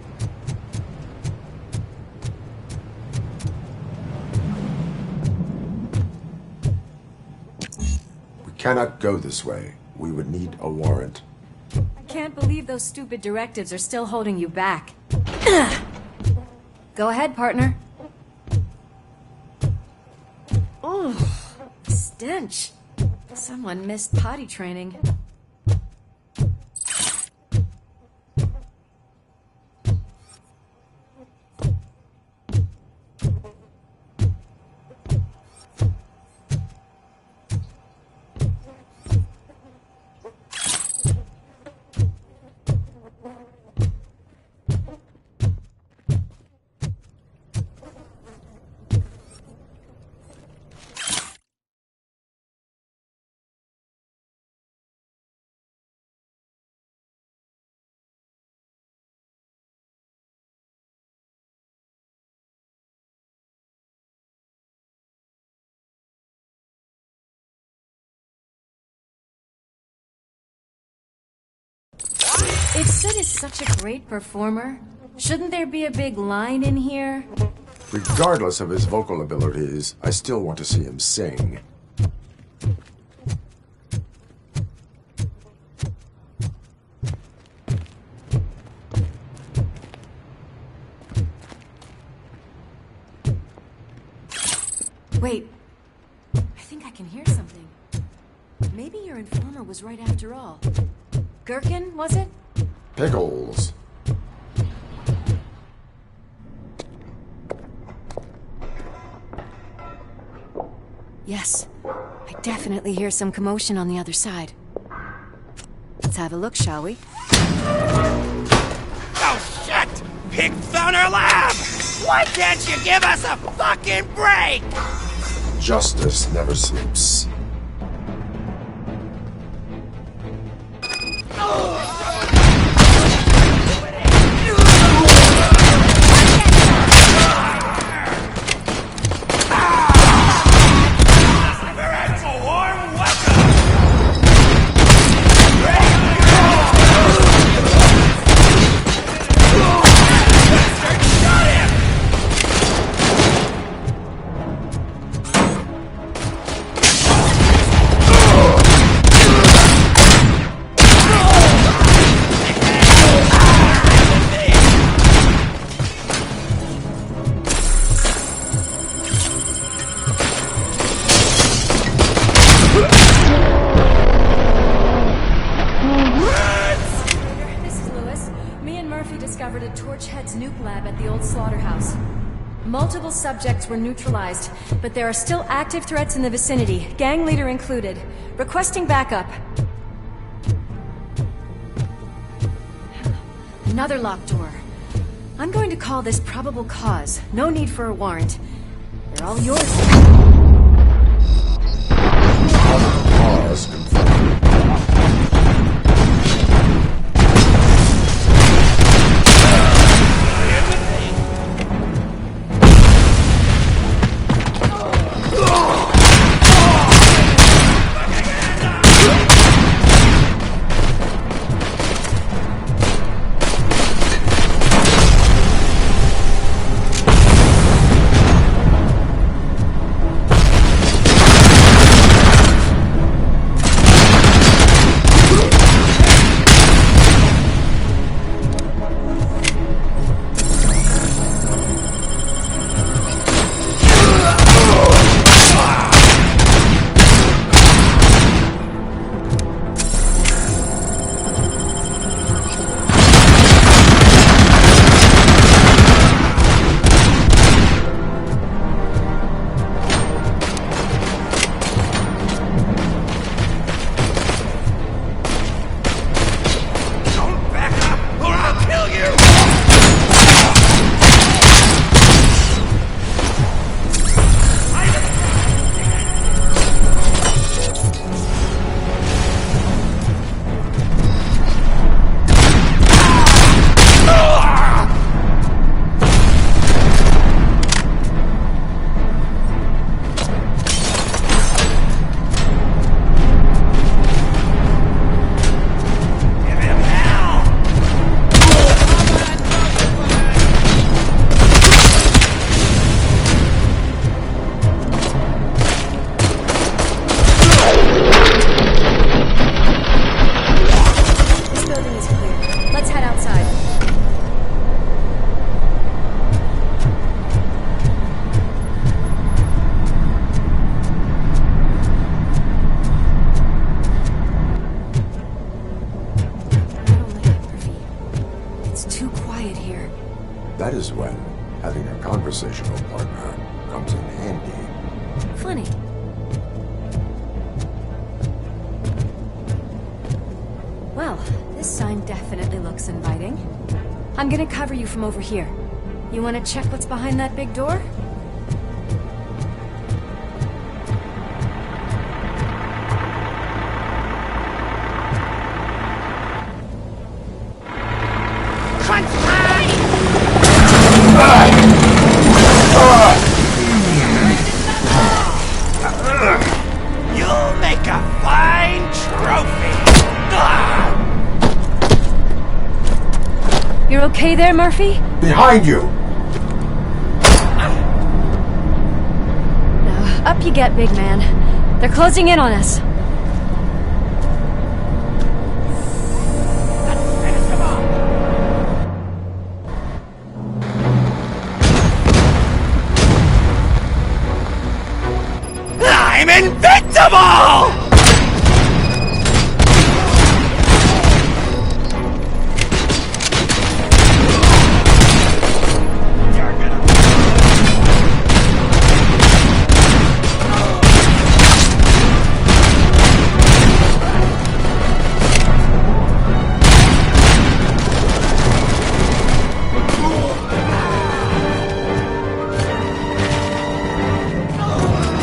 We cannot go this way. We would need a warrant. I can't believe those stupid directives are still holding you back. Go ahead, partner. Oh, stench. Someone missed potty training. If Soot is such a great performer, shouldn't there be a big line in here? Regardless of his vocal abilities, I still want to see him sing. Wait, I think I can hear something. Maybe your informer was right after all. Gherkin, was it? Pickles. Yes, I definitely hear some commotion on the other side. Let's have a look, shall we? Oh shit! Pig found our lab! Why can't you give us a fucking break? Justice never sleeps. Multiple subjects were neutralized, but there are still active threats in the vicinity, gang leader included. Requesting backup. Another locked door. I'm going to call this probable cause. No need for a warrant. They're all yours. Cause confirmed. That is when having a conversational partner comes in handy. Funny. Well, this sign definitely looks inviting. I'm gonna cover you from over here. You wanna check what's behind that big door? You'll make a fine trophy. You're okay there, Murphy? Behind you! Up you get, big man. They're closing in on us. I'm invincible!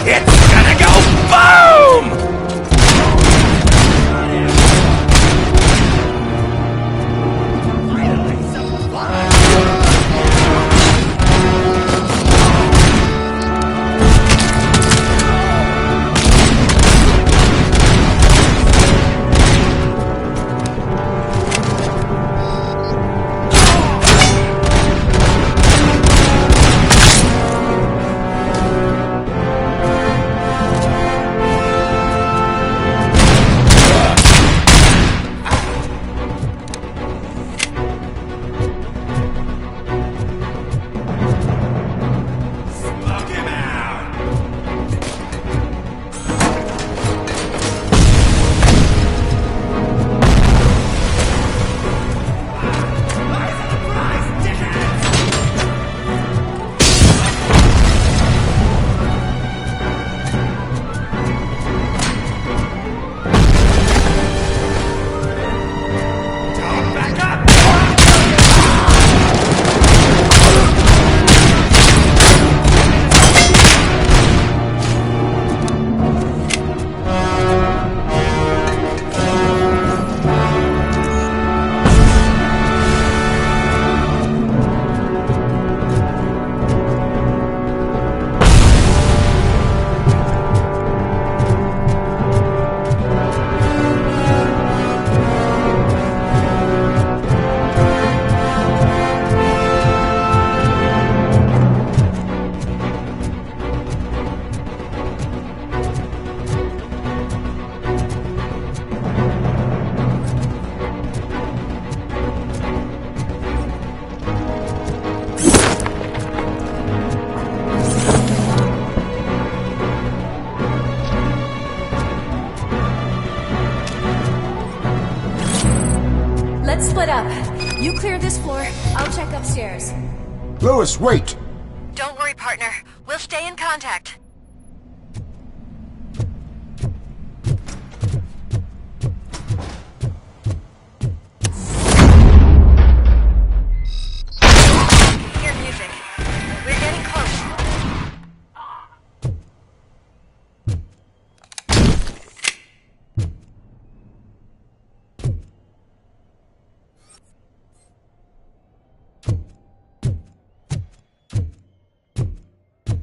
It's gonna go boom! Let's split up. You clear this floor, I'll check upstairs. Louis, wait! Don't worry, partner. We'll stay in contact. Hear music. We're getting close.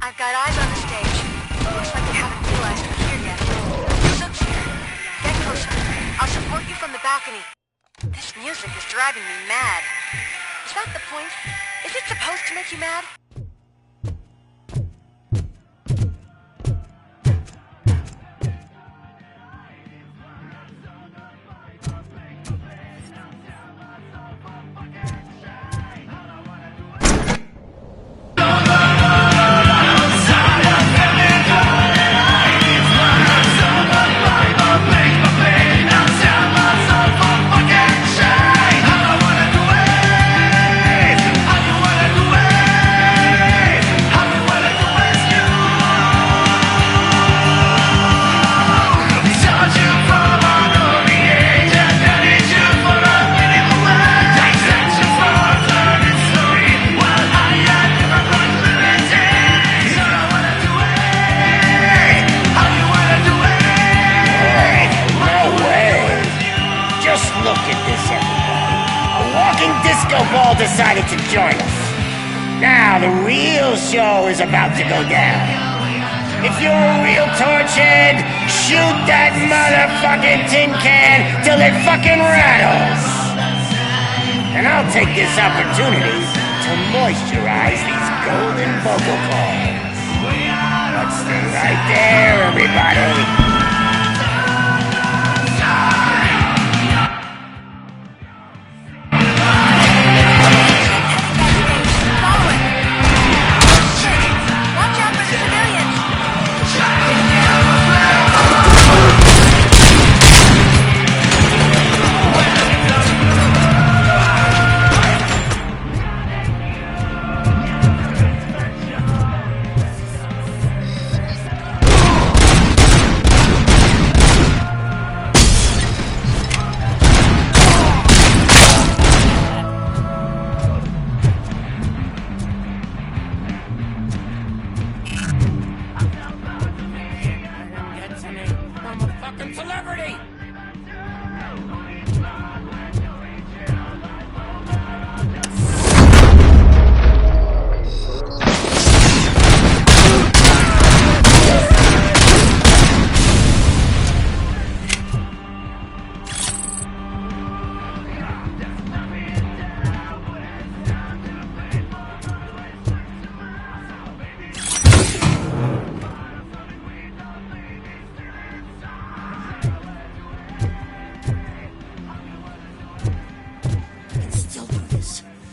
I've got eyes on the stage. Looks like they haven't realized we're here yet. Soot's here. Get closer. I'll support you from the balcony. This music is driving me mad. Is that the point? Is it supposed to make you mad? Decided to join us. Now the real show is about to go down. If you're a real torchhead, shoot that motherfucking tin can till it fucking rattles. And I'll take this opportunity to moisturize these golden vocal cords. Let's stay right there, everybody.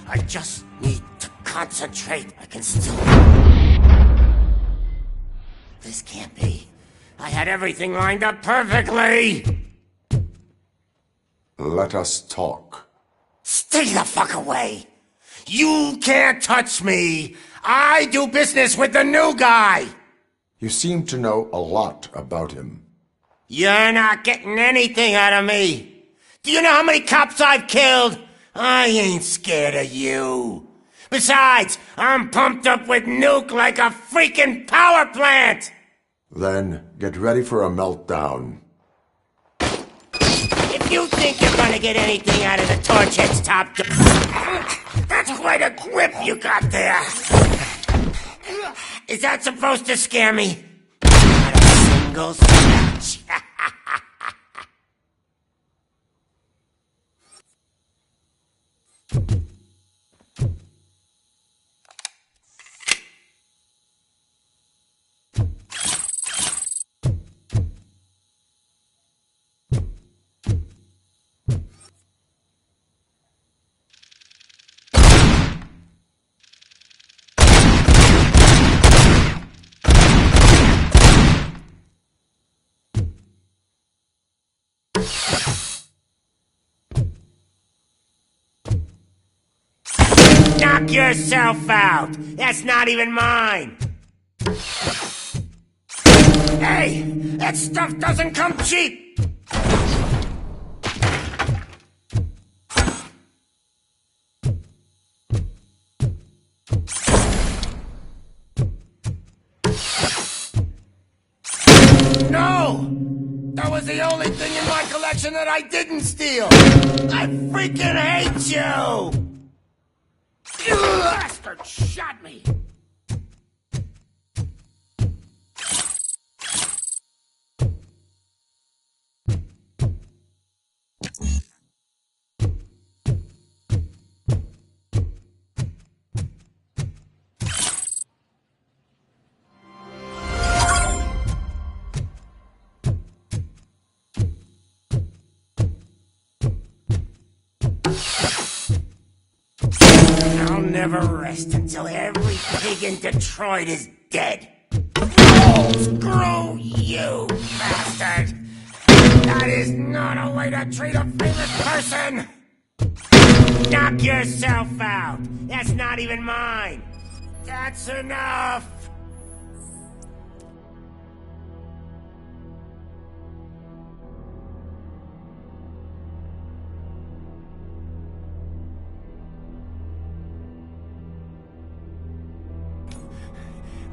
I just need to concentrate. I can still... This can't be. I had everything lined up perfectly! Let us talk. Stay the fuck away! You can't touch me! I do business with the new guy! You seem to know a lot about him. You're not getting anything out of me! Do you know how many cops I've killed? I ain't scared of you. Besides, I'm pumped up with nuke like a freaking power plant! Then, get ready for a meltdown. If you think you're gonna get anything out of the Torchhead's top... That's quite a grip you got there. Is that supposed to scare me? Not a single scratch. Knock yourself out! That's not even mine! Hey! That stuff doesn't come cheap! No! That was the only thing in my collection that I didn't steal! I freaking hate you! You bastard shot me! I'll never rest until every pig in Detroit is dead. Oh, screw you, bastard! That is not a way to treat a famous person! Knock yourself out! That's not even mine! That's enough!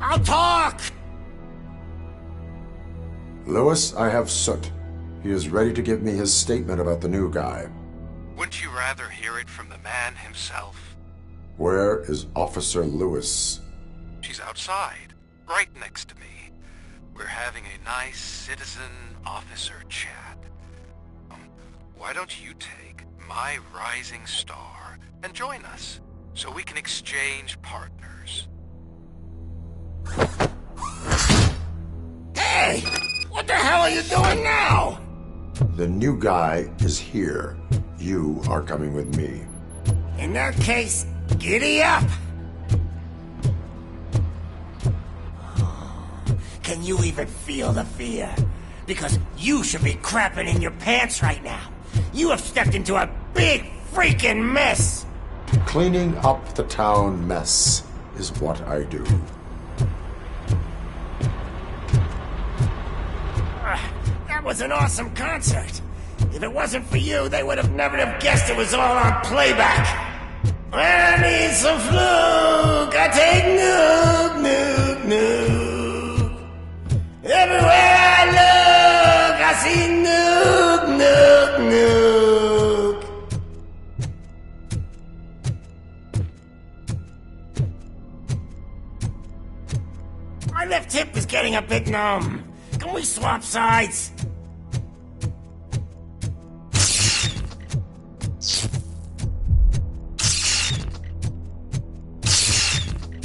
I'll talk! Lewis, I have Soot. He is ready to give me his statement about the new guy. Wouldn't you rather hear it from the man himself? Where is Officer Lewis? She's outside, right next to me. We're having a nice citizen-officer chat. Why don't you take my rising star and join us, so we can exchange partners? Hey! What the hell are you doing now? The new guy is here. You are coming with me. In that case, giddy up! Can you even feel the fear? Because you should be crapping in your pants right now. You have stepped into a big freaking mess! Cleaning up the town mess is what I do. That was an awesome concert. If it wasn't for you, they would have never have guessed it was all on playback. When I need some fluke, I take nuke, nuke, nuke. Everywhere I look, I see nuke, nuke, nuke. My left hip is getting a bit numb. Can we swap sides?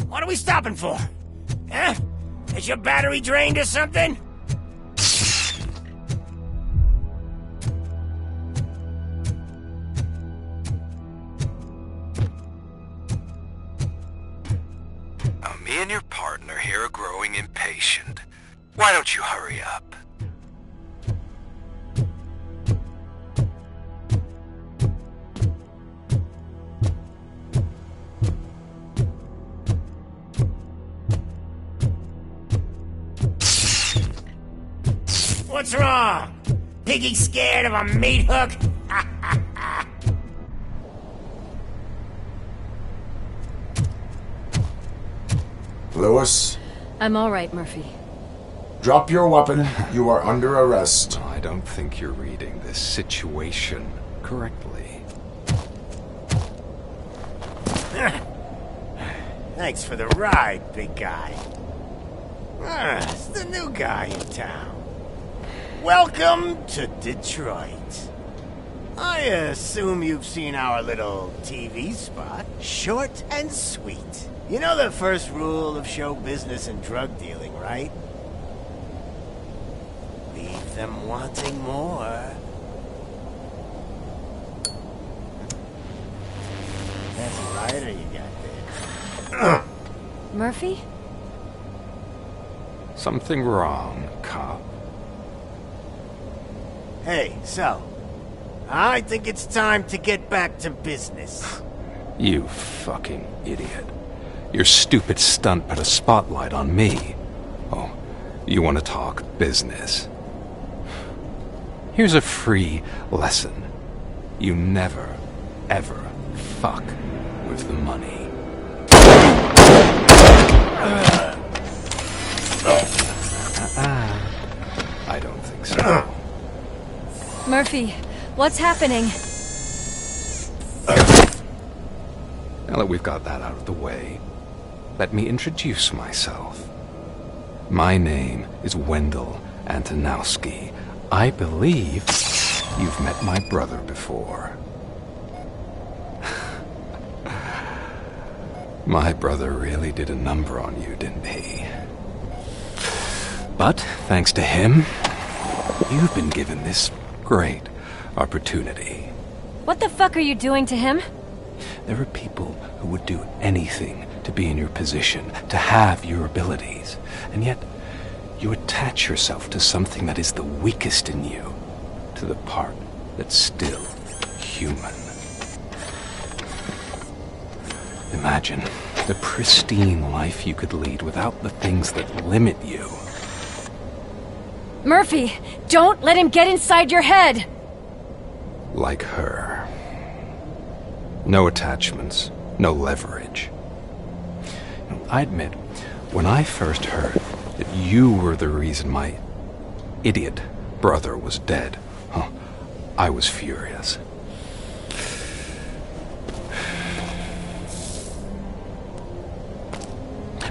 What are we stopping for? Huh? Is your battery drained or something? Now, me and your partner here are growing impatient. Why don't you hurry up? What's wrong? Piggy scared of a meat hook? Lewis? I'm all right, Murphy. Drop your weapon. You are under arrest. I don't think you're reading this situation correctly. Thanks for the ride, big guy. It's the new guy in town. Welcome to Detroit. I assume you've seen our little TV spot. Short and sweet. You know the first rule of show business and drug dealing, right? Leave them wanting more. That's a lighter you got there. Murphy? Something wrong, cop. Hey, so, I think it's time to get back to business. You fucking idiot. Your stupid stunt put a spotlight on me. Oh, you want to talk business? Here's a free lesson. You never, ever fuck with the money. I don't think so. Murphy, what's happening? Now that we've got that out of the way, let me introduce myself. My name is Wendell Antonowski. I believe you've met my brother before. My brother really did a number on you, didn't he? But, thanks to him, you've been given this great opportunity. What the fuck are you doing to him? There are people who would do anything to be in your position, to have your abilities, and yet you attach yourself to something that is the weakest in you, to the part that's still human. Imagine the pristine life you could lead without the things that limit you. Murphy, don't let him get inside your head! Like her. No attachments, no leverage. I admit, when I first heard that you were the reason my idiot brother was dead, I was furious.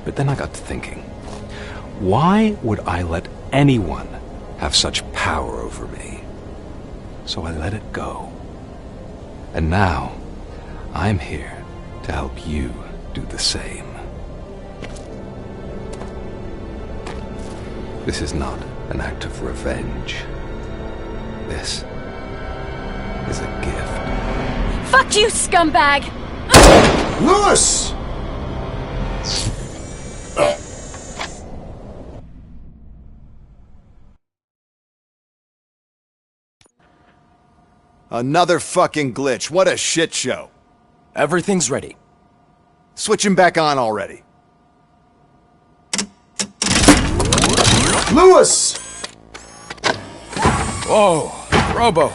But then I got to thinking, why would I let anyone have such power over me? So I let it go. And now, I'm here to help you do the same. This is not an act of revenge. This is a gift. Fuck you, scumbag! Lewis! Another fucking glitch. What a shit show. Everything's ready. Switch him back on already. Lewis! Whoa, Robo.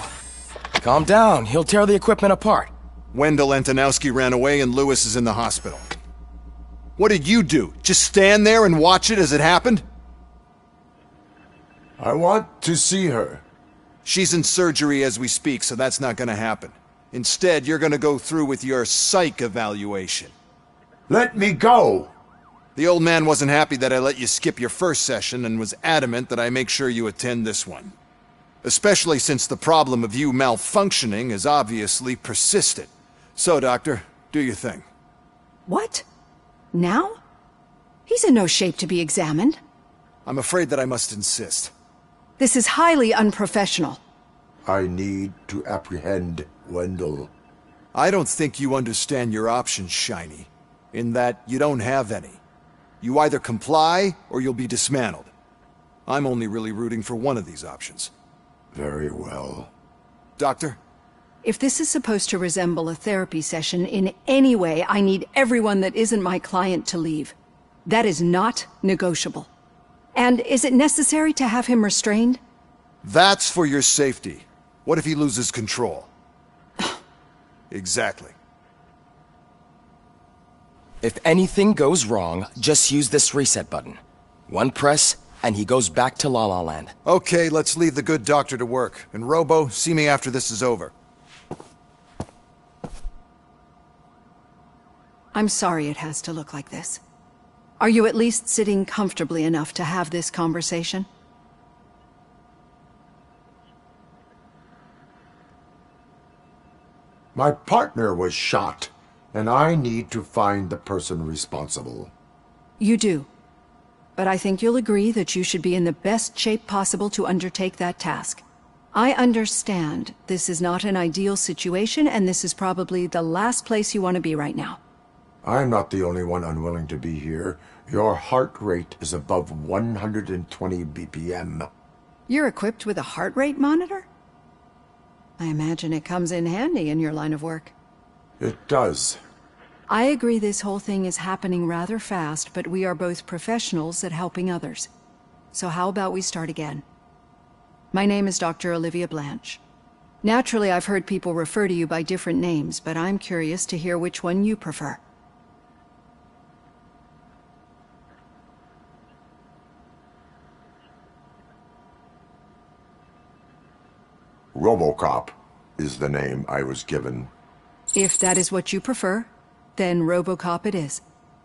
Calm down. He'll tear the equipment apart. Wendell Antonowski ran away and Lewis is in the hospital. What did you do? Just stand there and watch it as it happened? I want to see her. She's in surgery as we speak, so that's not gonna happen. Instead, you're gonna go through with your psych evaluation. Let me go! The old man wasn't happy that I let you skip your first session and was adamant that I make sure you attend this one. Especially since the problem of you malfunctioning is obviously persistent. So, Doctor, do your thing. What? Now? He's in no shape to be examined. I'm afraid that I must insist. This is highly unprofessional. I need to apprehend Wendell. I don't think you understand your options, Shiny. In that you don't have any. You either comply, or you'll be dismantled. I'm only really rooting for one of these options. Very well. Doctor? If this is supposed to resemble a therapy session in any way, I need everyone that isn't my client to leave. That is not negotiable. And is it necessary to have him restrained? That's for your safety. What if he loses control? Exactly. If anything goes wrong, just use this reset button. One press, and he goes back to La La Land. Okay, let's leave the good doctor to work. And Robo, see me after this is over. I'm sorry it has to look like this. Are you at least sitting comfortably enough to have this conversation? My partner was shot, and I need to find the person responsible. You do. But I think you'll agree that you should be in the best shape possible to undertake that task. I understand this is not an ideal situation, and this is probably the last place you want to be right now. I'm not the only one unwilling to be here. Your heart rate is above 120 BPM. You're equipped with a heart rate monitor? I imagine it comes in handy in your line of work. It does. I agree this whole thing is happening rather fast, but we are both professionals at helping others. So how about we start again? My name is Dr. Olivia Blanche. Naturally, I've heard people refer to you by different names, but I'm curious to hear which one you prefer. Robocop is the name I was given. If that is what you prefer, then Robocop it is.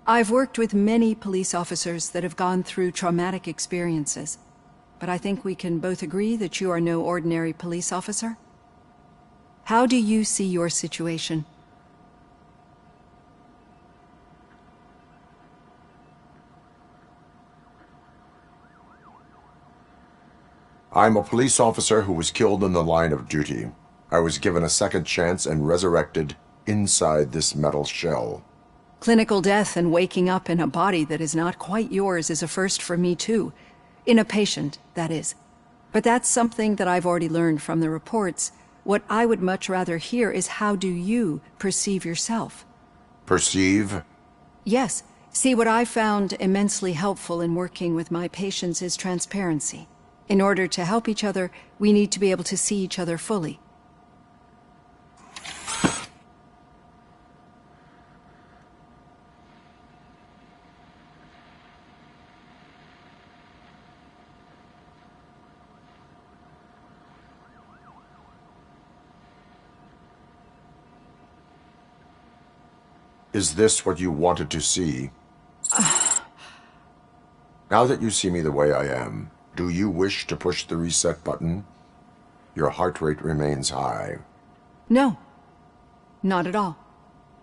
I've worked with many police officers that have gone through traumatic experiences, but I think we can both agree that you are no ordinary police officer. How do you see your situation? I'm a police officer who was killed in the line of duty. I was given a second chance and resurrected inside this metal shell. Clinical death and waking up in a body that is not quite yours is a first for me too. In a patient, that is. But that's something that I've already learned from the reports. What I would much rather hear is how do you perceive yourself? Perceive? Yes. See, what I found immensely helpful in working with my patients is transparency. In order to help each other, we need to be able to see each other fully. Is this what you wanted to see? Now that you see me the way I am, do you wish to push the reset button? Your heart rate remains high. No. Not at all.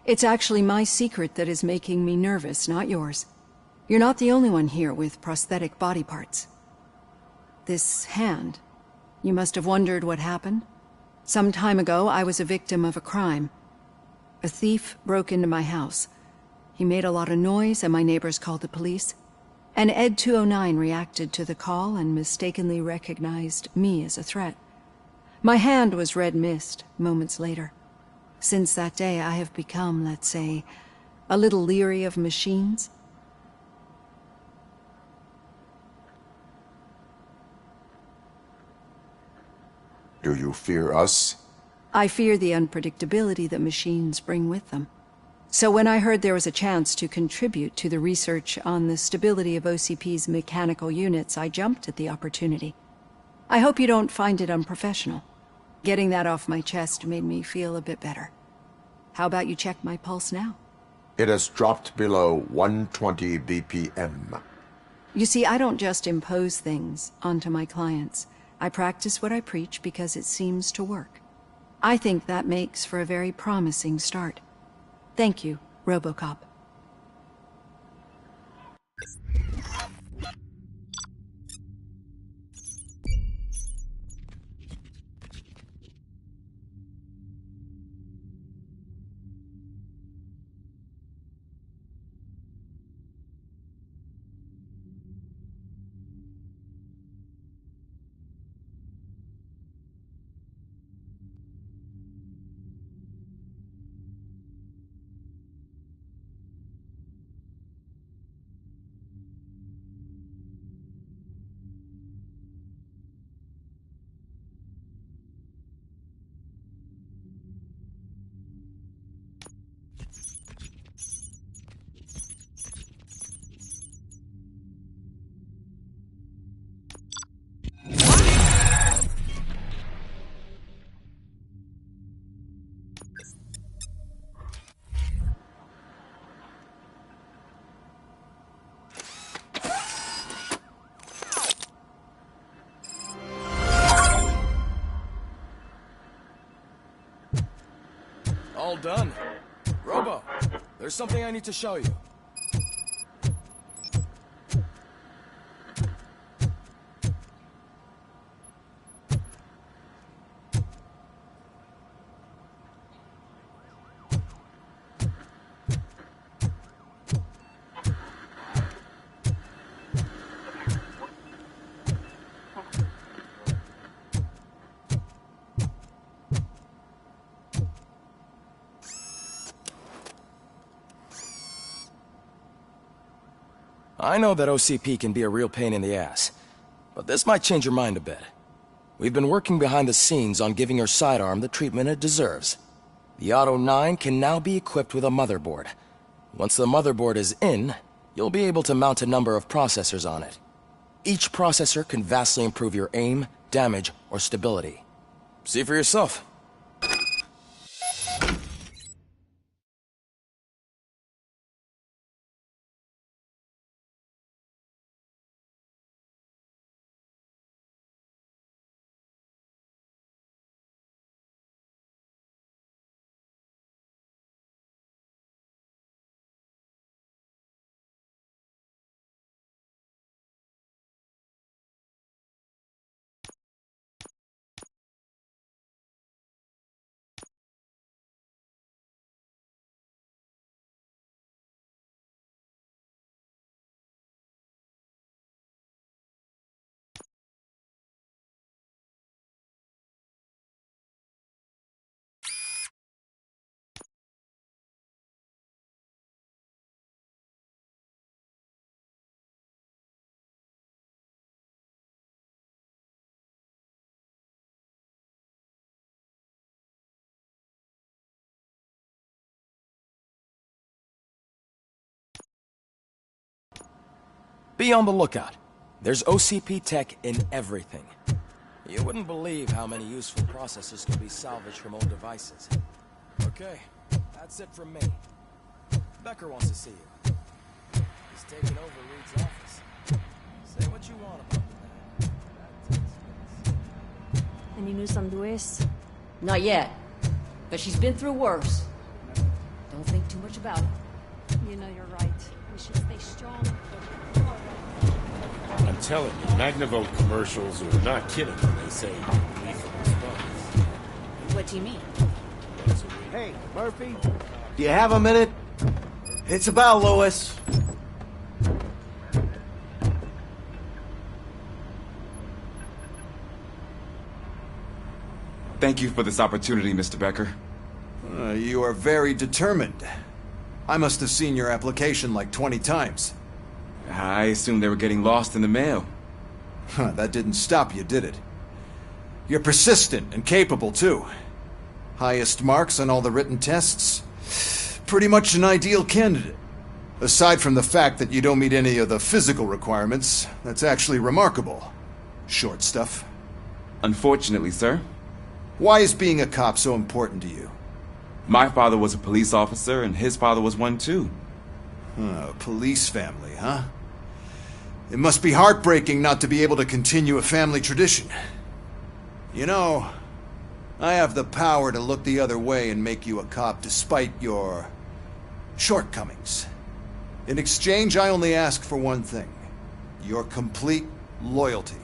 It's actually my secret that is making me nervous, not yours. You're not the only one here with prosthetic body parts. This hand, you must have wondered what happened. Some time ago, I was a victim of a crime. A thief broke into my house. He made a lot of noise and my neighbors called the police. And Ed 209 reacted to the call and mistakenly recognized me as a threat. My hand was red mist moments later. Since that day, I have become, let's say, a little leery of machines. Do you fear us? I fear the unpredictability that machines bring with them. So when I heard there was a chance to contribute to the research on the stability of OCP's mechanical units, I jumped at the opportunity. I hope you don't find it unprofessional. Getting that off my chest made me feel a bit better. How about you check my pulse now? It has dropped below 120 BPM. You see, I don't just impose things onto my clients. I practice what I preach because it seems to work. I think that makes for a very promising start. Thank you, Robocop. All done. Robo, there's something I need to show you. I know that OCP can be a real pain in the ass, but this might change your mind a bit. We've been working behind the scenes on giving your sidearm the treatment it deserves. The Auto 9 can now be equipped with a motherboard. Once the motherboard is in, you'll be able to mount a number of processors on it. Each processor can vastly improve your aim, damage, or stability. See for yourself. Be on the lookout. There's OCP tech in everything. You wouldn't believe how many useful processors can be salvaged from old devices. Okay, that's it from me. Becker wants to see you. He's taking over Reed's office. Say what you want about that. Any news on Luis? Not yet, but she's been through worse. Don't think too much about it. You know you're right. We should stay strong. I'm telling you, Magnavolt commercials are not kidding when they say lethal response. What do you mean? Hey, Murphy, do you have a minute? It's about Louis. Thank you for this opportunity, Mr. Becker. You are very determined. I must have seen your application like 20 times. I assumed they were getting lost in the mail. That didn't stop you, did it? You're persistent and capable, too. Highest marks on all the written tests. Pretty much an ideal candidate. Aside from the fact that you don't meet any of the physical requirements, that's actually remarkable. Short stuff. Unfortunately, sir. Why is being a cop so important to you? My father was a police officer, and his father was one, too. Police family, huh? It must be heartbreaking not to be able to continue a family tradition. You know, I have the power to look the other way and make you a cop despite your shortcomings. In exchange, I only ask for one thing. Your complete loyalty.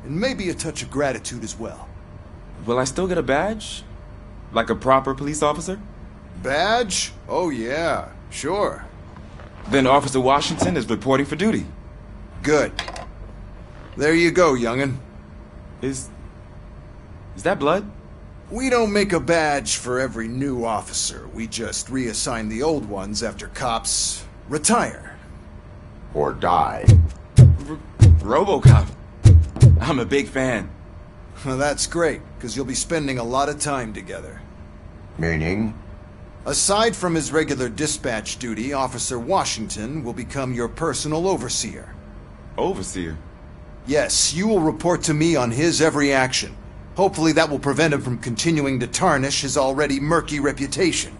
And maybe a touch of gratitude as well. Will I still get a badge? Like a proper police officer? Badge? Oh yeah, sure. Then Officer Washington is reporting for duty. Good. There you go, young'un. Is that blood? We don't make a badge for every new officer. We just reassign the old ones after cops retire. Or die. Robocop. I'm a big fan. That's great, because you'll be spending a lot of time together. Meaning? Aside from his regular dispatch duty, Officer Washington will become your personal overseer. Overseer? Yes, you will report to me on his every action. Hopefully that will prevent him from continuing to tarnish his already murky reputation.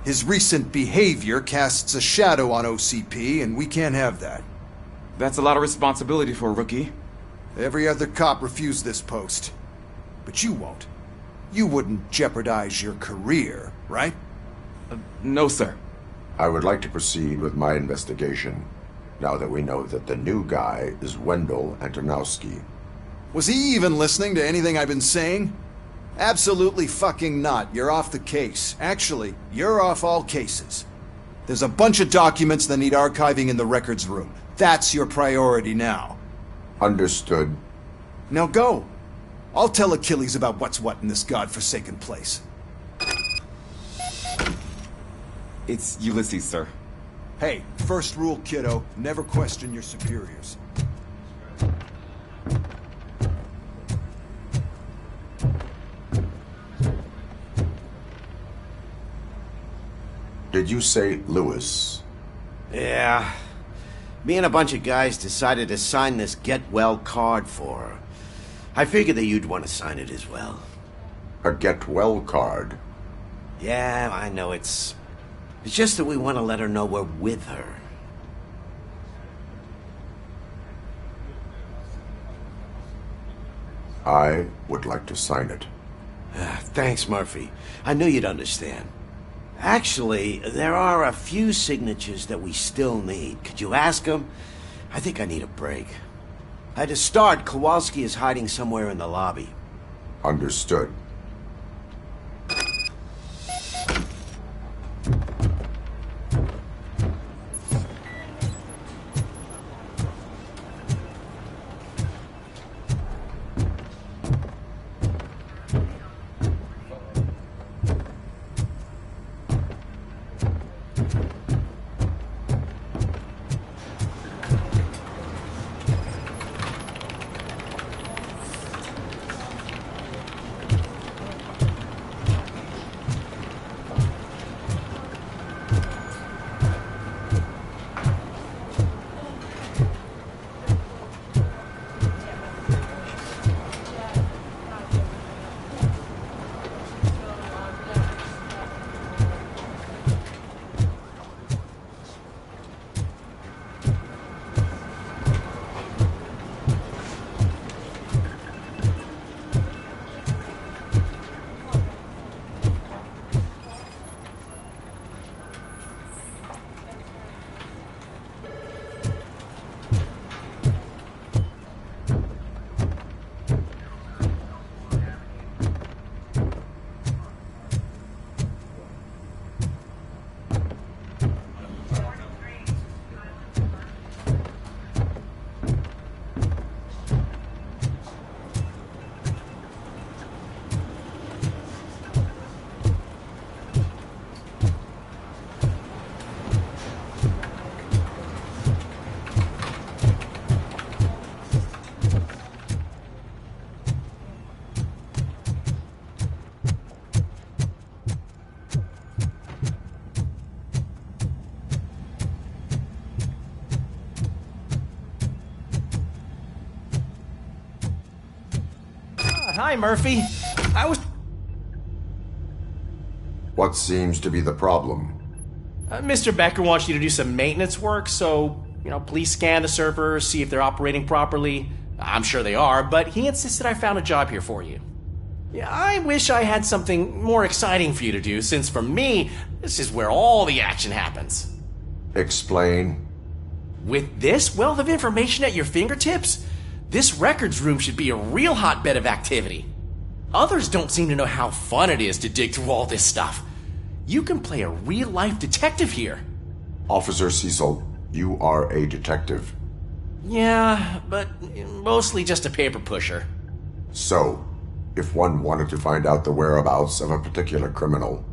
His recent behavior casts a shadow on OCP, and we can't have that. That's a lot of responsibility for a rookie. Every other cop refused this post. But you won't. You wouldn't jeopardize your career, right? No, sir. I would like to proceed with my investigation, now that we know that the new guy is Wendell Antonowski. Was he even listening to anything I've been saying? Absolutely fucking not. You're off the case. Actually, you're off all cases. There's a bunch of documents that need archiving in the records room. That's your priority now. Understood. Now go. I'll tell Achilles about what's what in this godforsaken place. It's Ulysses, sir. Hey, first rule, kiddo, never question your superiors. Did you say Lewis? Yeah. Me and a bunch of guys decided to sign this get well card for her. I figured that you'd want to sign it as well. A get well card? Yeah, I know it's just that we want to let her know we're with her. I would like to sign it. Thanks, Murphy. I knew you'd understand. Actually, there are a few signatures that we still need. Could you ask them? I think I need a break. To start, Kowalski is hiding somewhere in the lobby. Understood. Hi, Murphy. I was... What seems to be the problem? Mr. Becker wants you to do some maintenance work, so, please scan the servers, see if they're operating properly. I'm sure they are, but he insisted I found a job here for you. Yeah, I wish I had something more exciting for you to do, since for me, this is where all the action happens. Explain. With this wealth of information at your fingertips, this records room should be a real hotbed of activity. Others don't seem to know how fun it is to dig through all this stuff. You can play a real-life detective here. Officer Cecil, you are a detective. Yeah, but mostly just a paper pusher. So, if one wanted to find out the whereabouts of a particular criminal,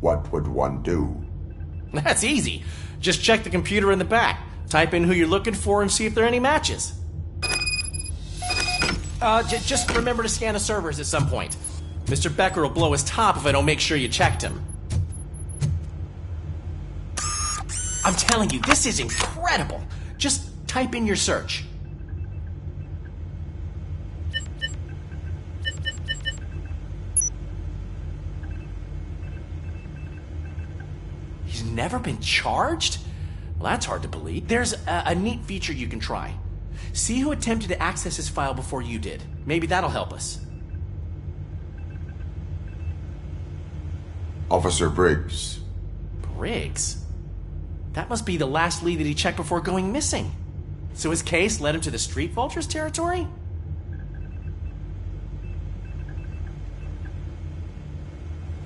what would one do? That's easy. Just check the computer in the back, type in who you're looking for, and see if there are any matches. Just remember to scan the servers at some point. Mr. Becker will blow his top if I don't make sure you checked him. I'm telling you, this is incredible. Just type in your search. He's never been charged? Well, that's hard to believe. There's a neat feature you can try. See who attempted to access his file before you did. Maybe that'll help us. Officer Briggs. Briggs? That must be the last lead that he checked before going missing. So his case led him to the Street Vultures territory?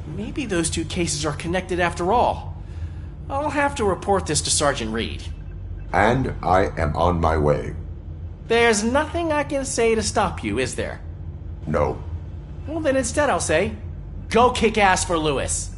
Maybe those two cases are connected after all. I'll have to report this to Sergeant Reed. And I am on my way. There's nothing I can say to stop you, is there? No. Well, then instead I'll say, go kick ass for Lewis.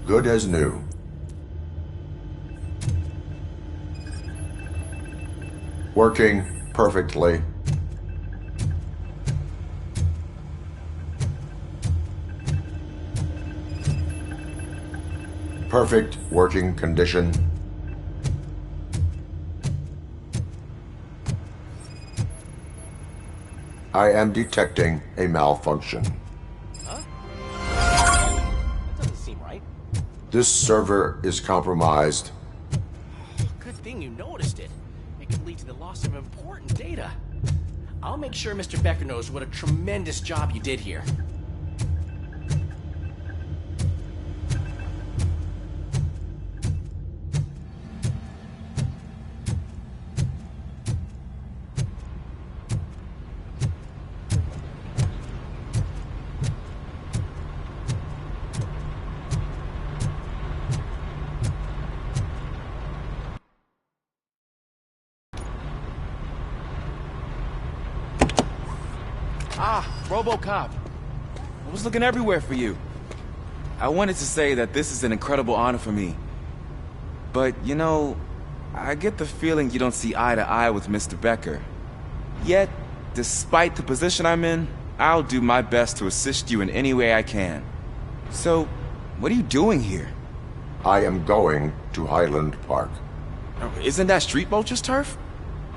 Good as new. Working perfectly. Perfect working condition. I am detecting a malfunction. Huh? That doesn't seem right. This server is compromised. Good thing you noticed it. It could lead to the loss of important data. I'll make sure Mr. Becker knows what a tremendous job you did here. Ah, Robocop. I was looking everywhere for you. I wanted to say that this is an incredible honor for me. But, you know, I get the feeling you don't see eye to eye with Mr. Becker. Yet, despite the position I'm in, I'll do my best to assist you in any way I can. So, what are you doing here? I am going to Highland Park. Isn't that Street Vulture's turf?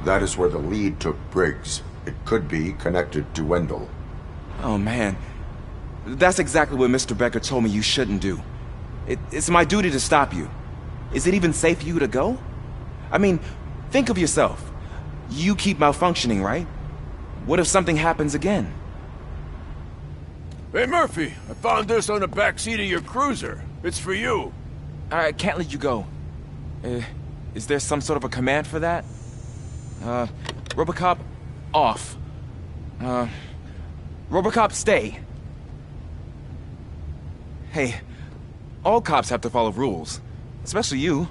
That is where the lead took Briggs. It could be connected to Wendell. Oh, man. That's exactly what Mr. Becker told me you shouldn't do. It's my duty to stop you. Is it even safe for you to go? I mean, think of yourself. You keep malfunctioning, right? What if something happens again? Hey, Murphy, I found this on the back seat of your cruiser. It's for you. I can't let you go. Is there some sort of a command for that? Robocop, off. Robocop, stay. Hey, all cops have to follow rules. Especially you.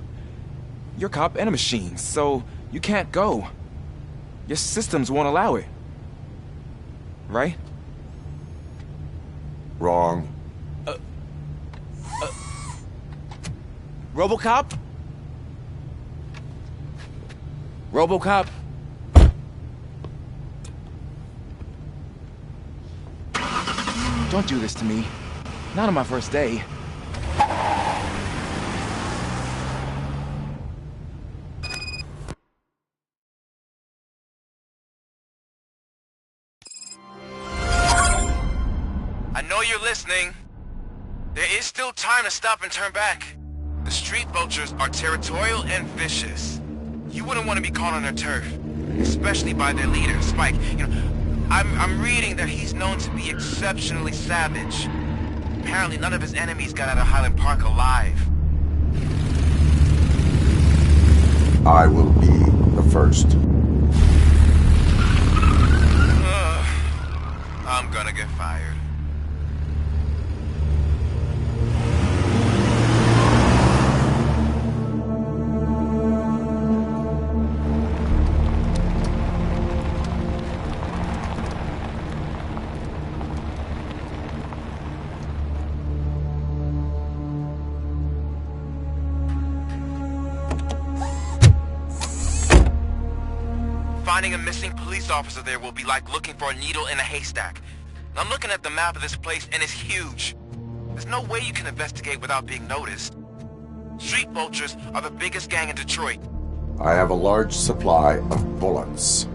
You're a cop and a machine, so you can't go. Your systems won't allow it. Right? Wrong. Robocop? Robocop? Don't do this to me. Not on my first day. I know you're listening. There is still time to stop and turn back. The street vultures are territorial and vicious. You wouldn't want to be caught on their turf, especially by their leader, Spike. You know, I'm reading that he's known to be exceptionally savage. Apparently none of his enemies got out of Highland Park alive. I will be the first. I'm gonna get fired. Finding a missing police officer there will be like looking for a needle in a haystack. And I'm looking at the map of this place and it's huge. There's no way you can investigate without being noticed. Street vultures are the biggest gang in Detroit. I have a large supply of bullets.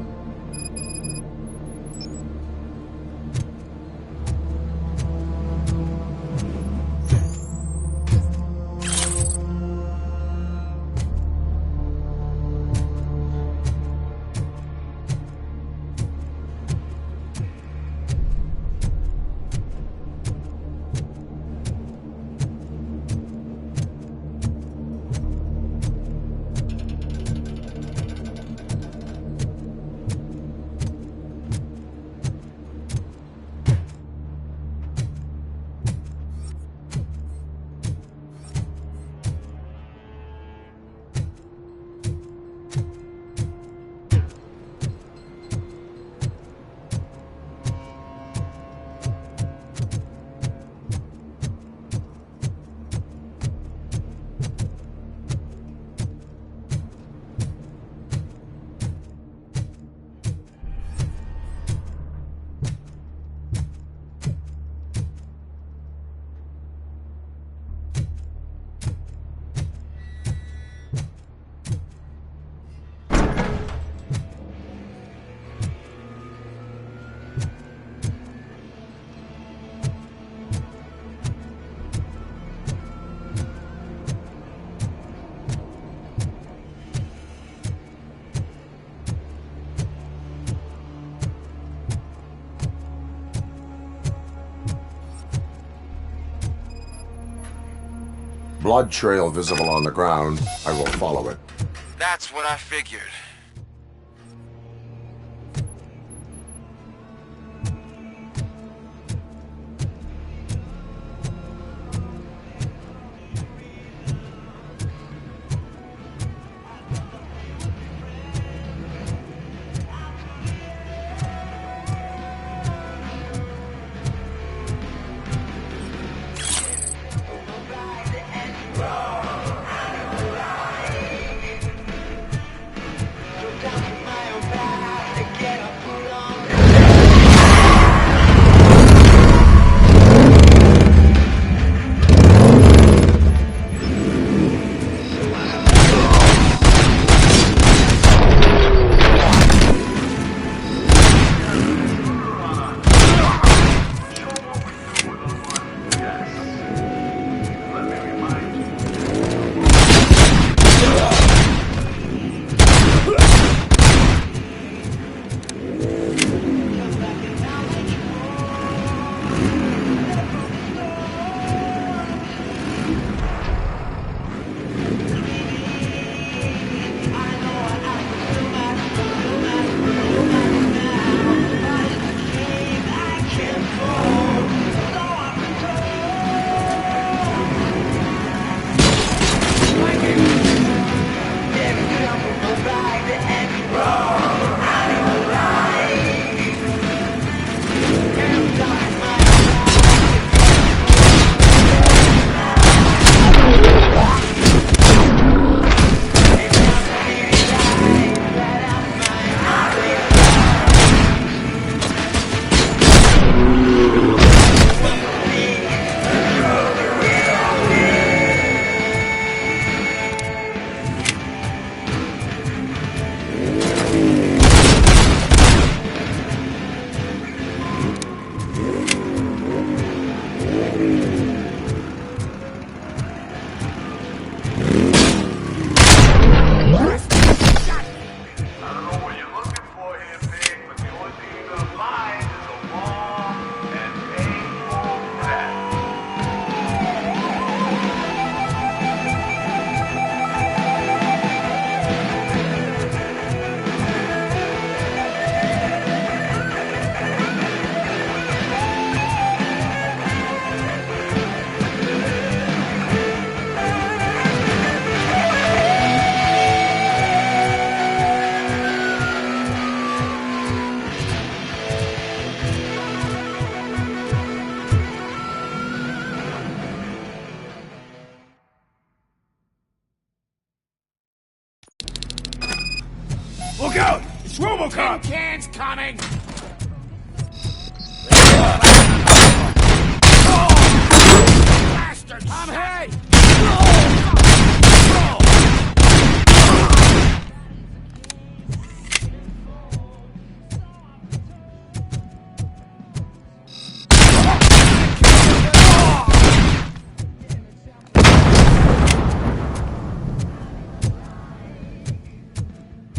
Blood trail visible on the ground. I will follow it. That's what I figured. Look out! It's Robocop! Tin cans coming! Bastard! Tom, hey!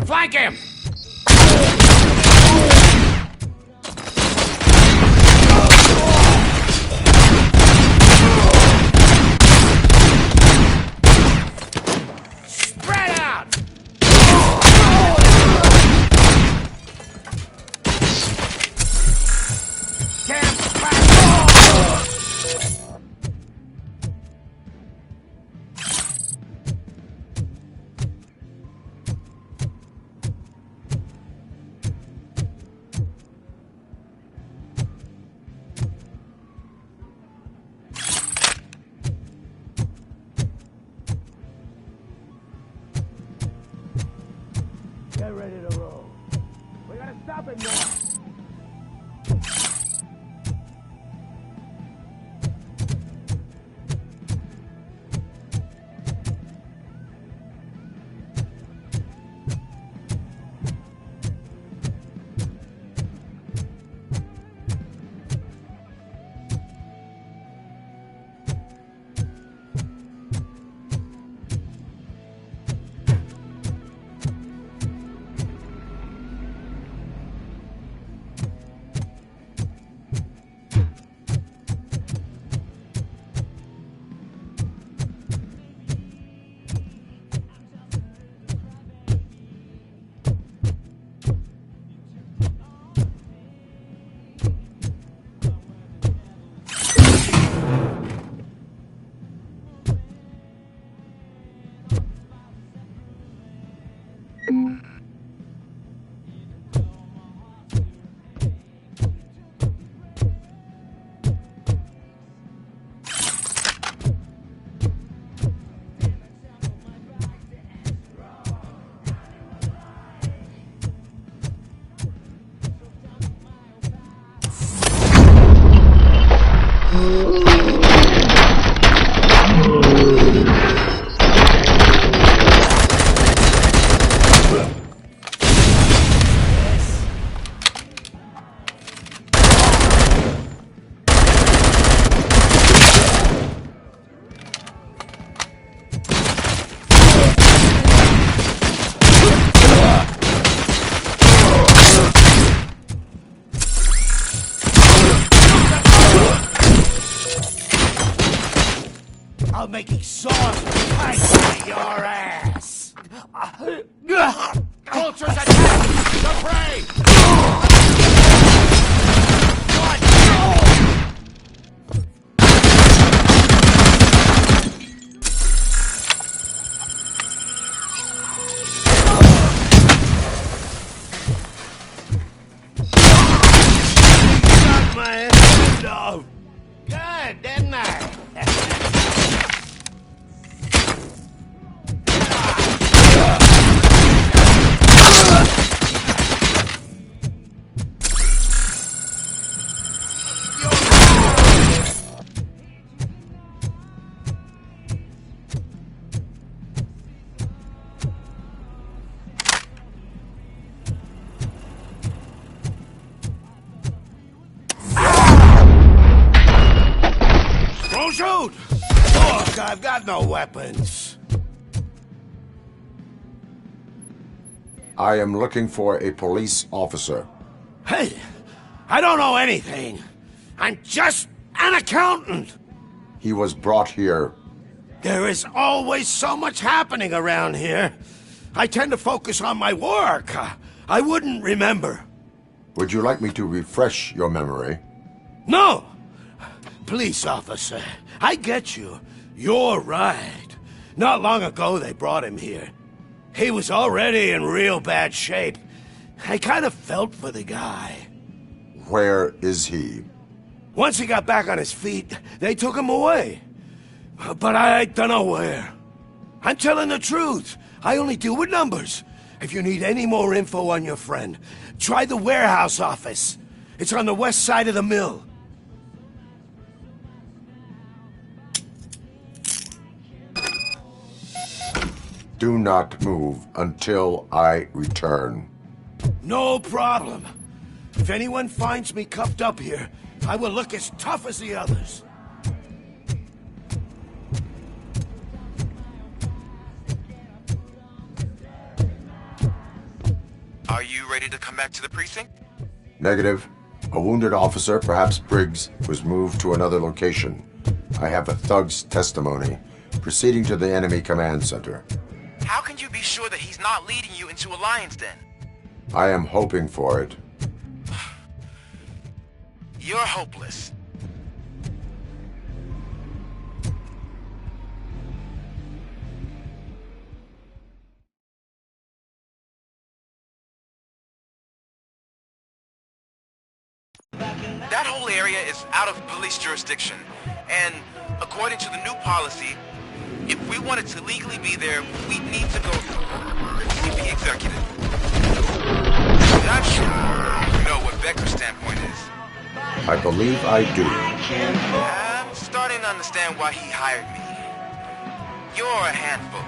Flank him! Spread out! Camp back! I'll make exhaust pipes in your ass! Vultures attack! The prey! Got my hand off! Good, didn't I? Don't shoot! Look, I've got no weapons. I am looking for a police officer. Hey, I don't know anything. I'm just an accountant. He was brought here. There is always so much happening around here. I tend to focus on my work. I wouldn't remember. Would you like me to refresh your memory? No! Police officer, I get you. You're right. Not long ago they brought him here. He was already in real bad shape. I kind of felt for the guy. Where is he? Once he got back on his feet, they took him away. But I don't know where. I'm telling the truth. I only deal with numbers. If you need any more info on your friend, try the warehouse office. It's on the west side of the mill. Do not move until I return. No problem. If anyone finds me cuffed up here, I will look as tough as the others. Are you ready to come back to the precinct? Negative. A wounded officer, perhaps Briggs, was moved to another location. I have a thug's testimony. Proceeding to the enemy command center. How can you be sure that he's not leading you into a lion's den? I am hoping for it. You're hopeless. That whole area is out of police jurisdiction, and according to the new policy, if we wanted to legally be there, we'd need to go through the executive. Not sure you know what Becker's standpoint is. I believe I do. I'm starting to understand why he hired me. You're a handful.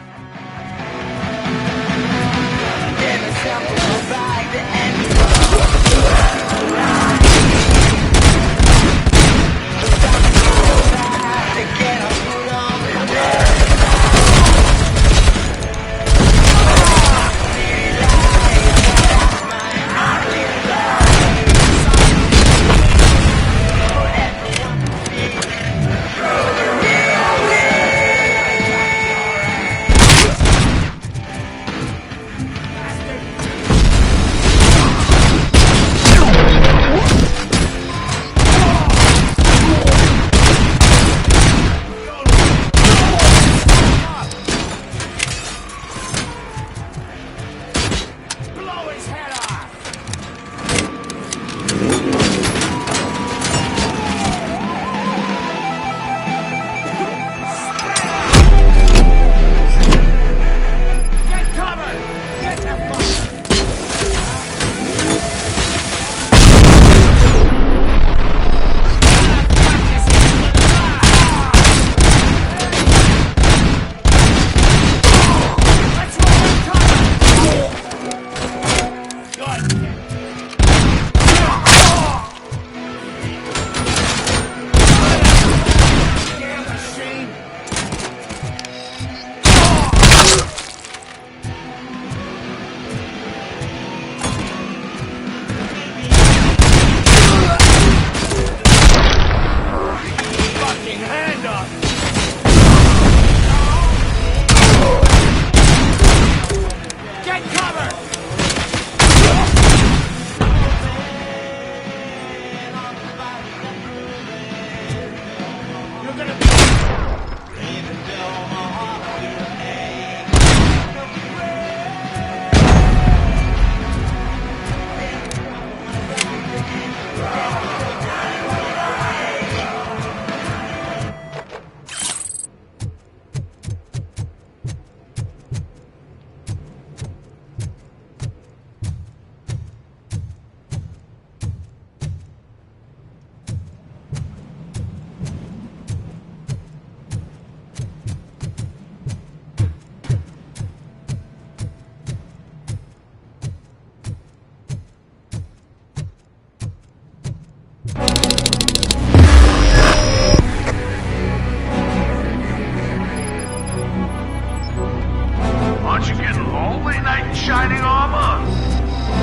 Aren't you getting lonely, knight in shining armor?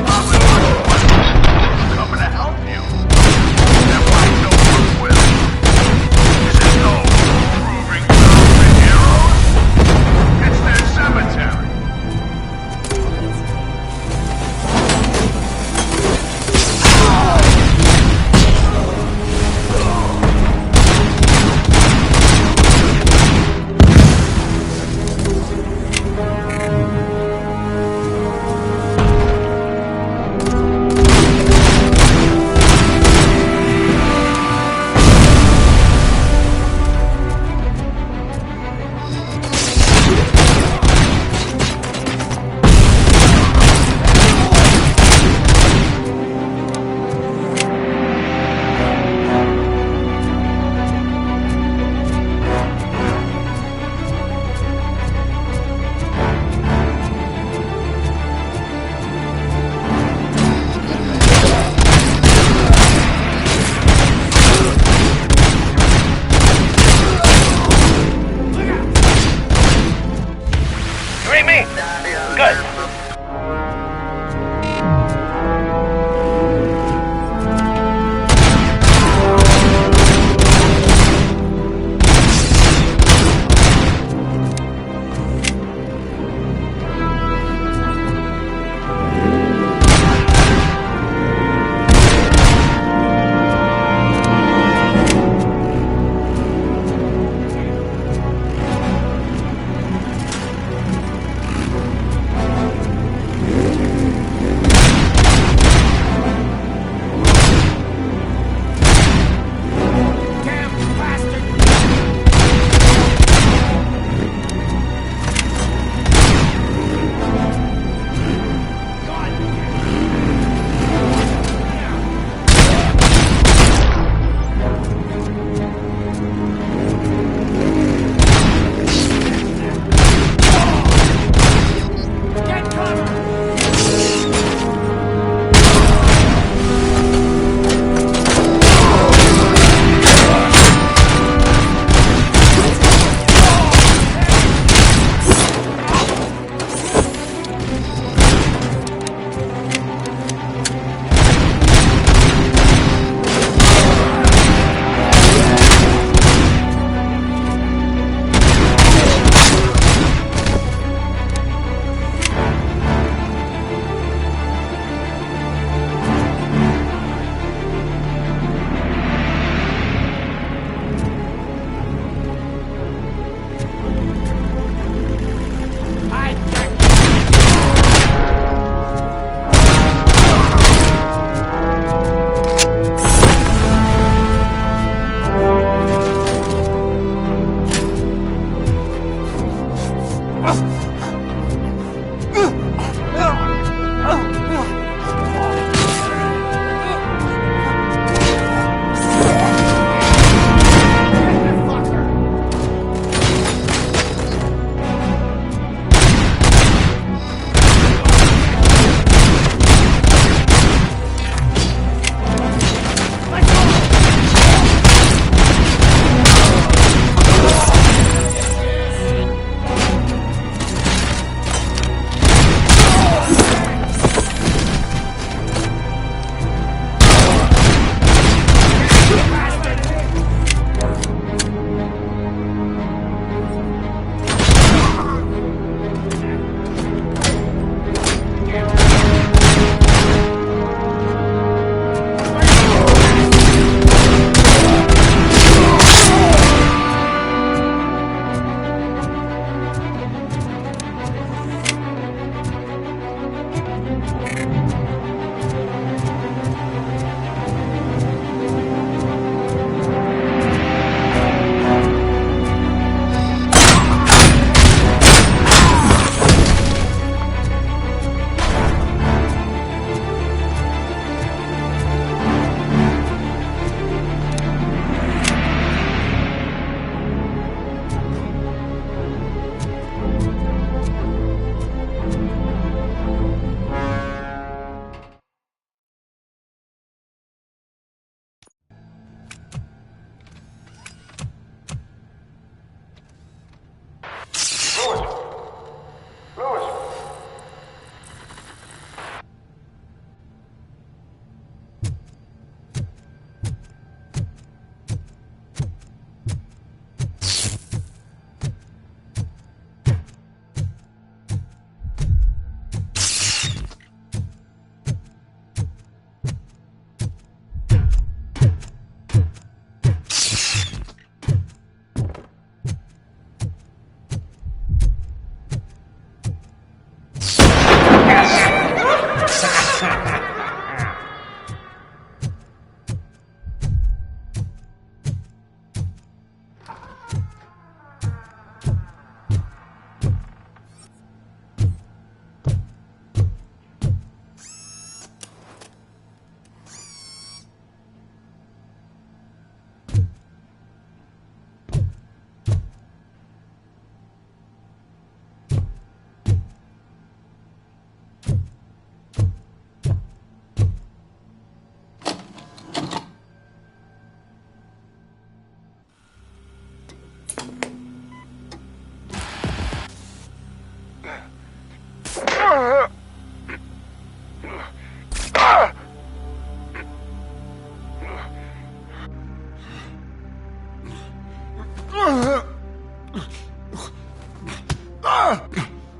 Probably who's coming to help you. That might no one will. Is it no proving ground heroes? It's their cemetery.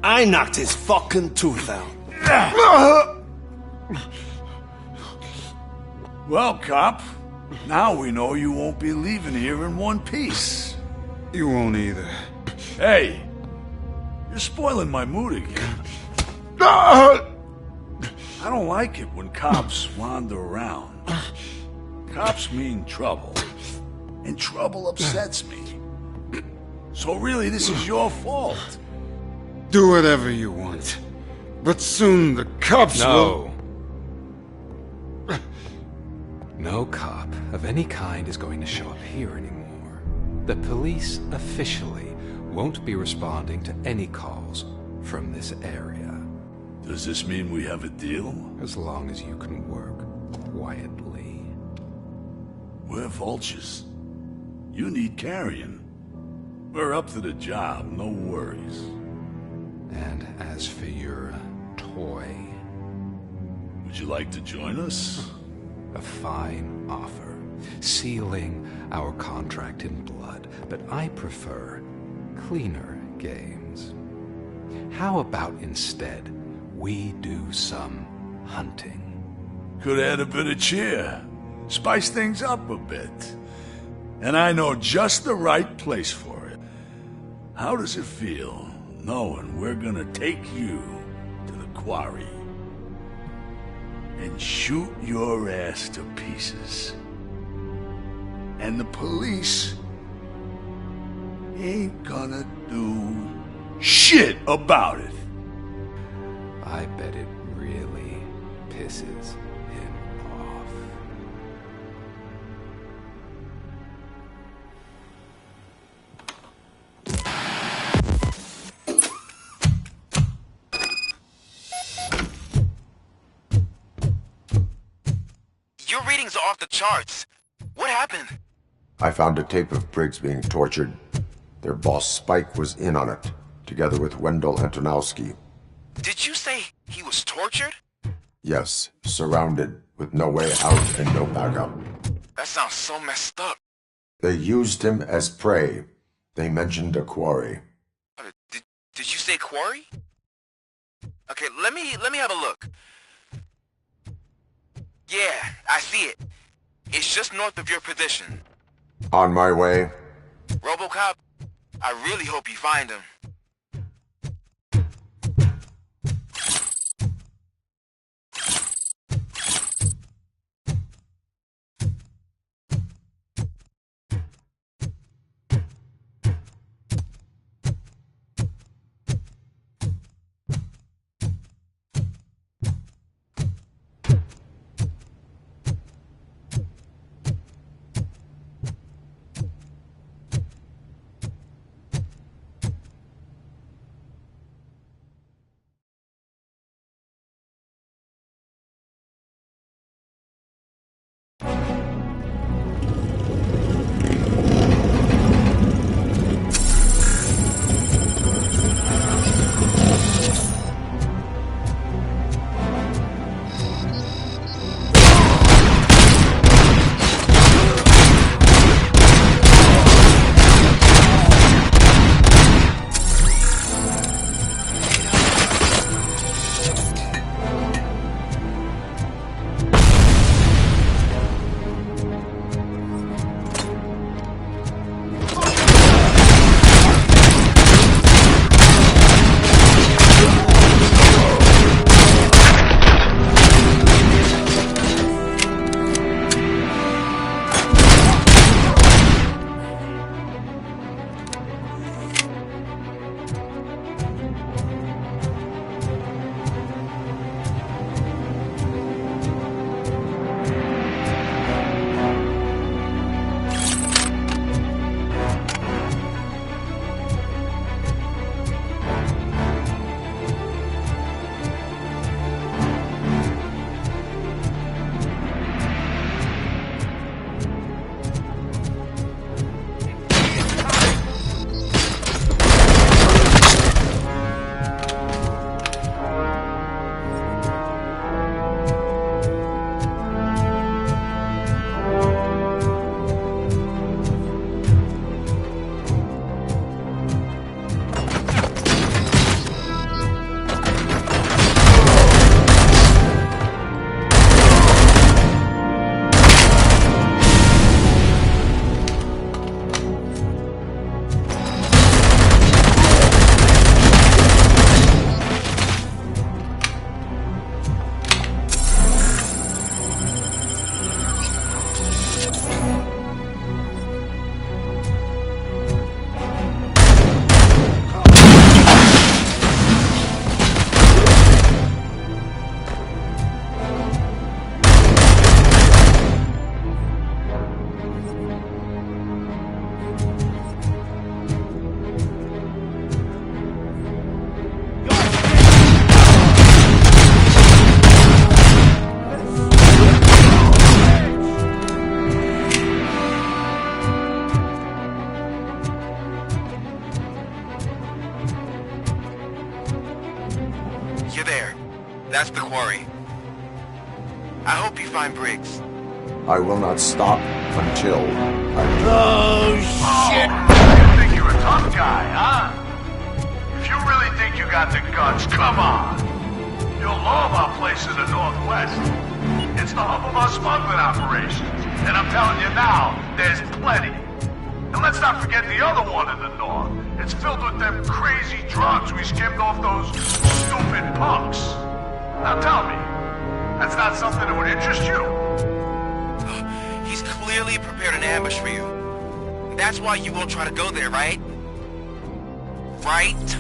I knocked his fucking tooth out. Well, cop, now we know you won't be leaving here in one piece. You won't either. Hey, you're spoiling my mood again. I don't like it when cops wander around. Cops mean trouble, and trouble upsets me. So really, this is your fault. Do whatever you want. But soon the cops will... No cop of any kind is going to show up here anymore. The police officially won't be responding to any calls from this area. Does this mean we have a deal? As long as you can work quietly. We're vultures. You need carrion. We're up to the job, no worries. And as for your toy... Would you like to join us? A fine offer, sealing our contract in blood, but I prefer cleaner games. How about instead we do some hunting? Could add a bit of cheer, spice things up a bit. And I know just the right place for it. How does it feel knowing we're gonna take you to the quarry and shoot your ass to pieces? And the police ain't gonna do shit about it. I bet it really pisses him off. Your readings are off the charts. What happened? I found a tape of Briggs being tortured. Their boss Spike was in on it, together with Wendell Antonowski. Did you say he was tortured? Yes, surrounded, with no way out and no backup. That sounds so messed up. They used him as prey. They mentioned a quarry. Did you say quarry? Okay, let me have a look. Yeah, I see it. It's just north of your position. On my way. Robocop, I really hope you find him. You're there. That's the quarry. I hope you find Briggs. I will not stop until I do. Oh, shit! You think you're a tough guy, huh? If you really think you got the guts, come on. You'll love our place in the Northwest. It's the hub of our smuggling operations. And I'm telling you now, there's plenty. And let's not forget the other one in the north. It's filled with them crazy drugs we skimmed off those stupid punks. Now tell me, that's not something that would interest you? He's clearly prepared an ambush for you. That's why you won't try to go there, right? Right?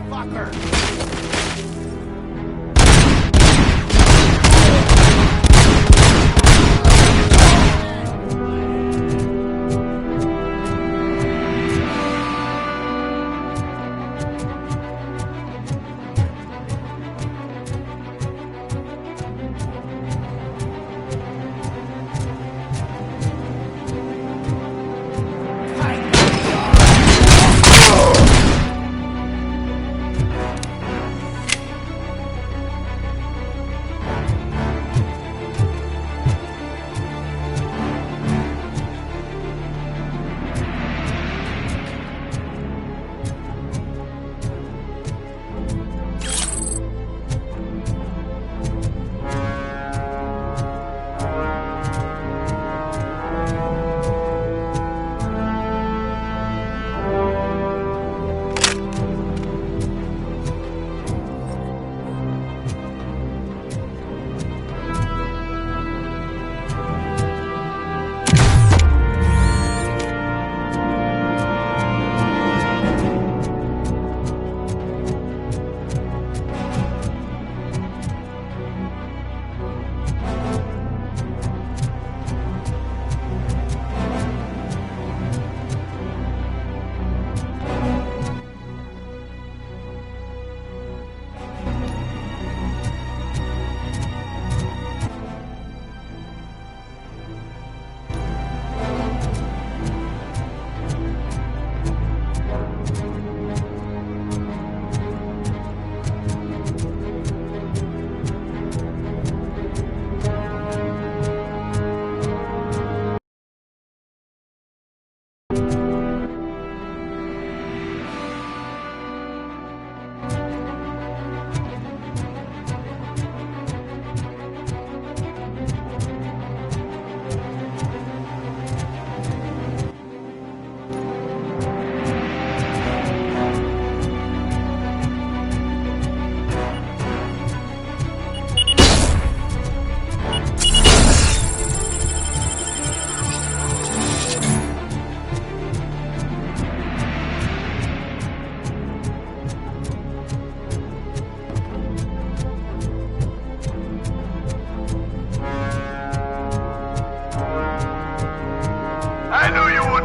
Fucker!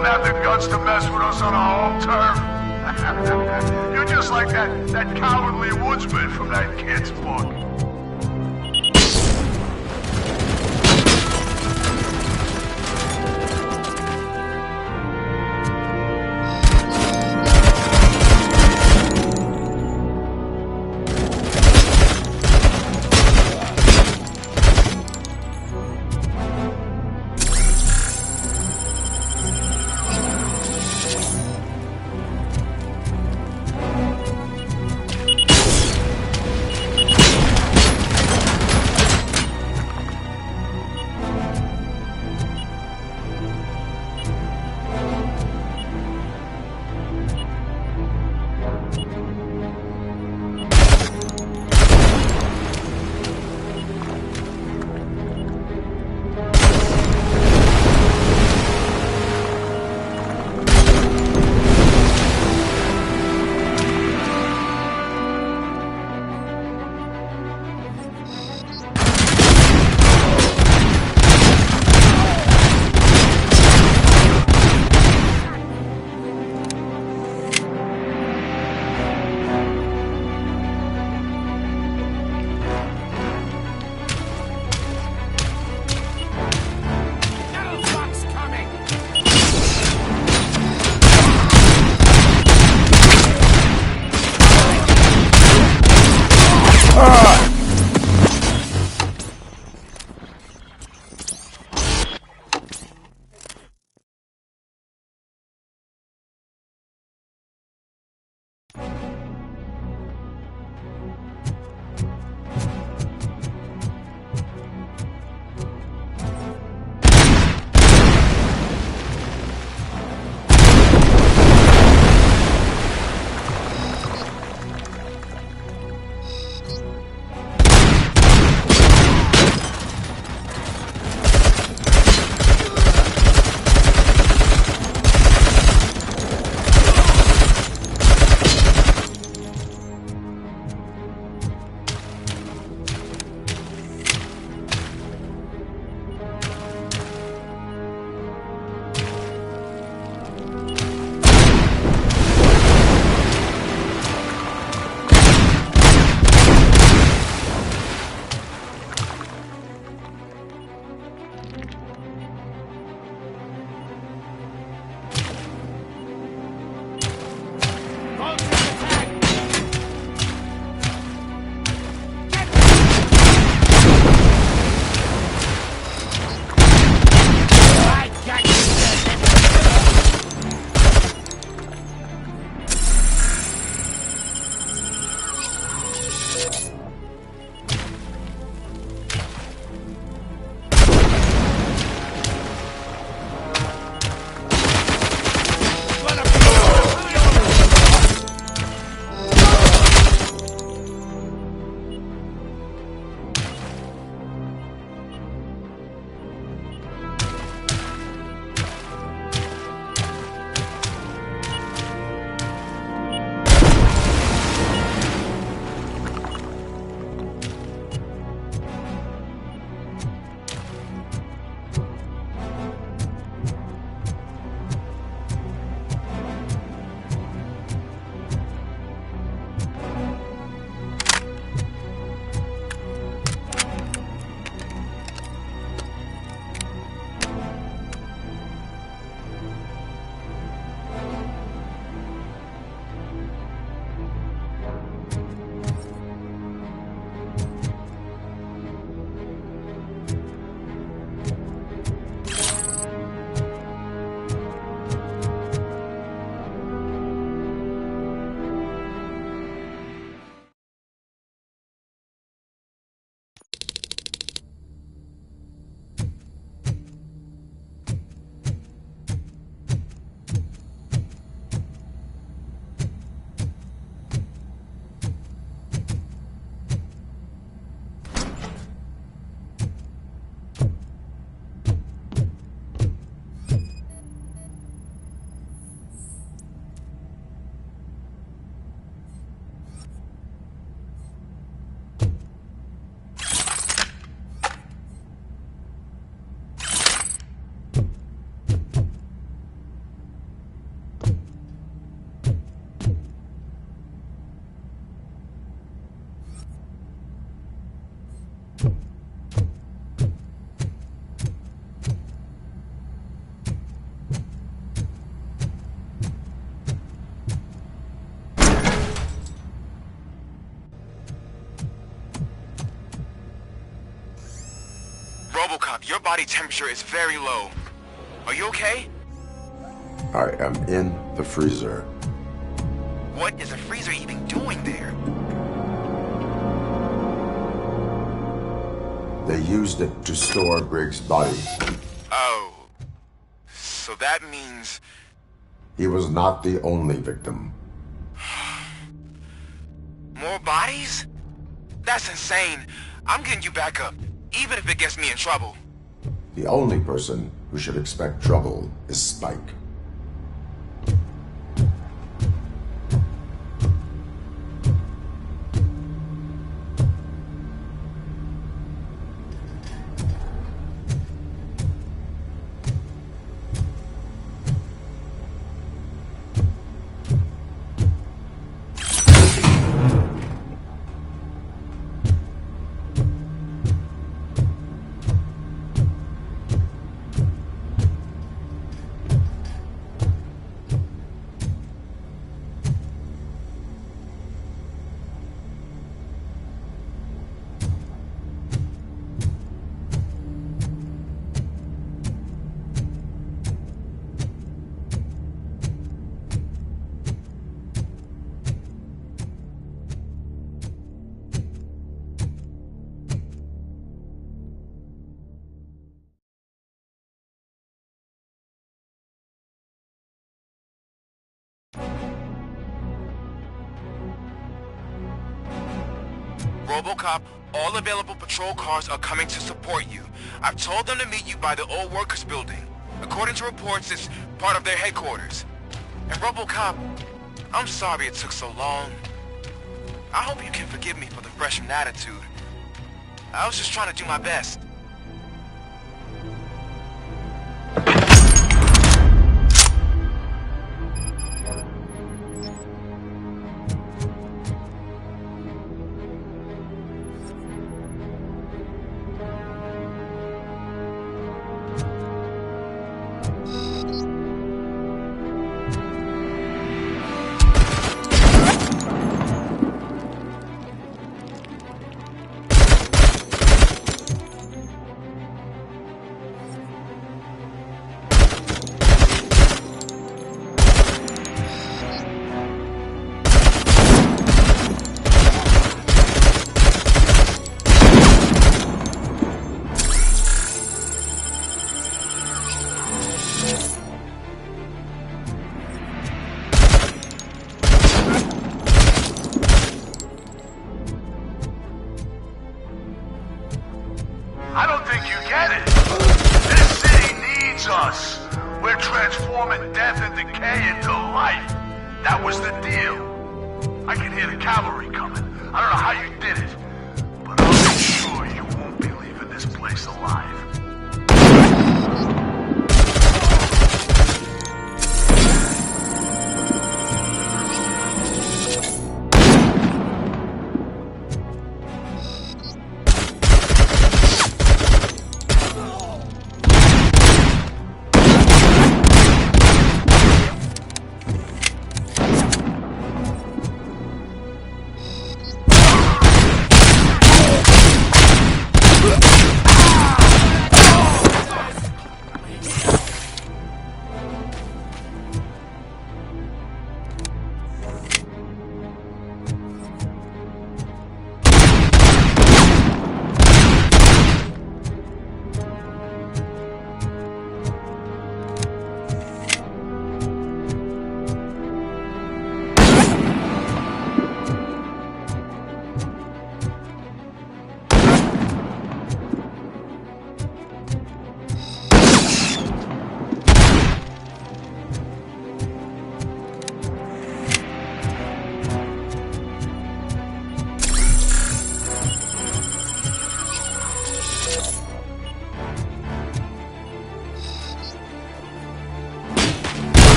Have the guts to mess with us on our home turf. You're just like that cowardly woodsman from that kid's book. Robocop, your body temperature is very low. Are you okay? I am in the freezer. What is a freezer even doing there? They used it to store Briggs' body. Oh. So that means... He was not the only victim. More bodies? That's insane. I'm getting you back up, even if it gets me in trouble. The only person who should expect trouble is Spike. Robocop, all available patrol cars are coming to support you. I've told them to meet you by the old workers building. According to reports, it's part of their headquarters. And Robocop, I'm sorry it took so long. I hope you can forgive me for the freshman attitude. I was just trying to do my best. I don't think you get it. This city needs us. We're transforming death and decay into life. That was the deal. I can hear the cavalry coming. I don't know how you did it, but I'll make sure you won't be leaving this place alive.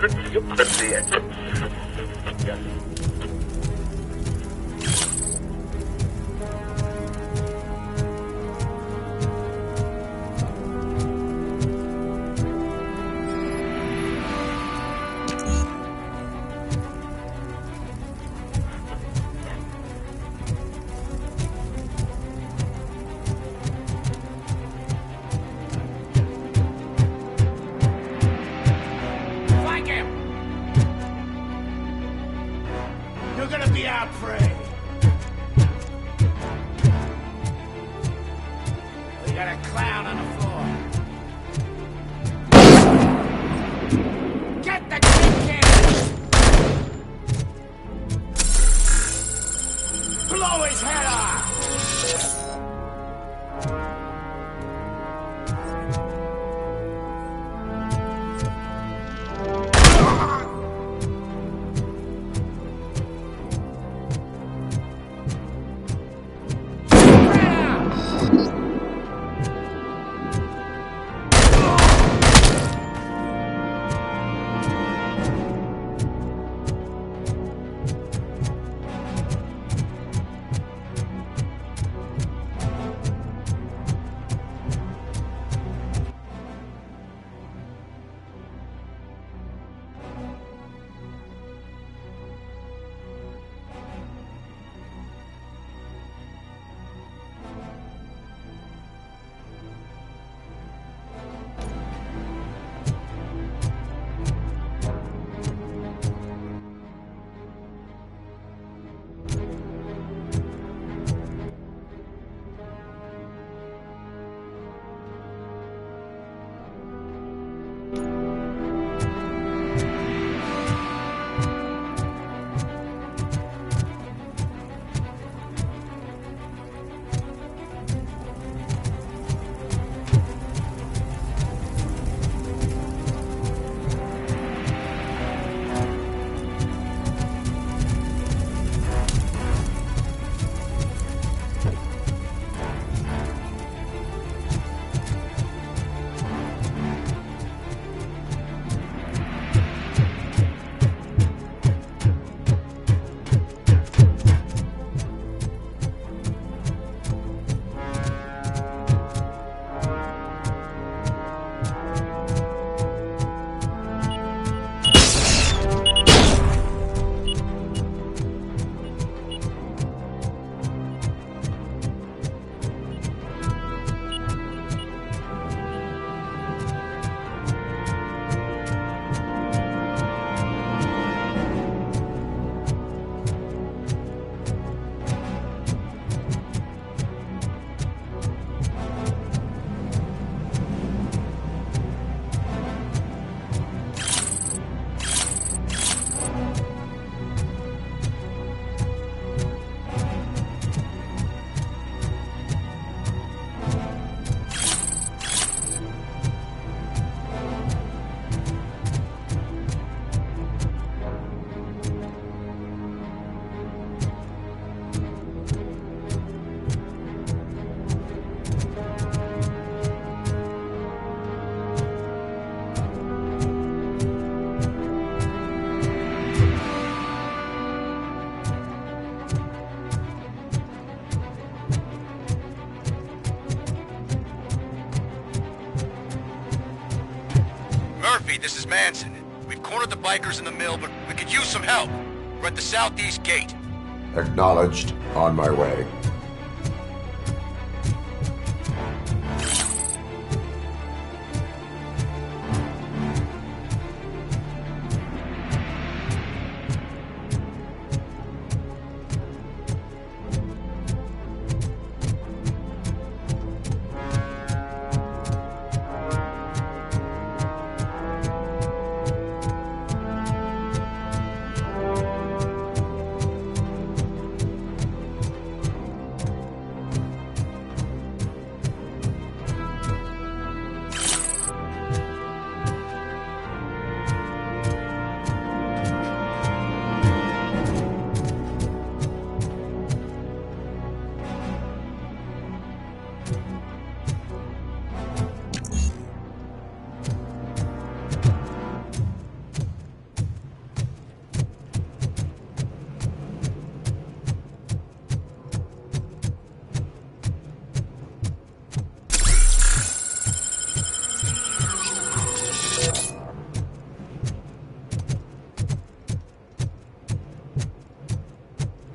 Let's see it. Flank him! You're gonna be our prey. We got a clown on the floor. Get the tin can! Blow his head off! Murphy, this is Manson. We've cornered the bikers in the mill, but we could use some help. We're at the southeast gate. Acknowledged. On my way.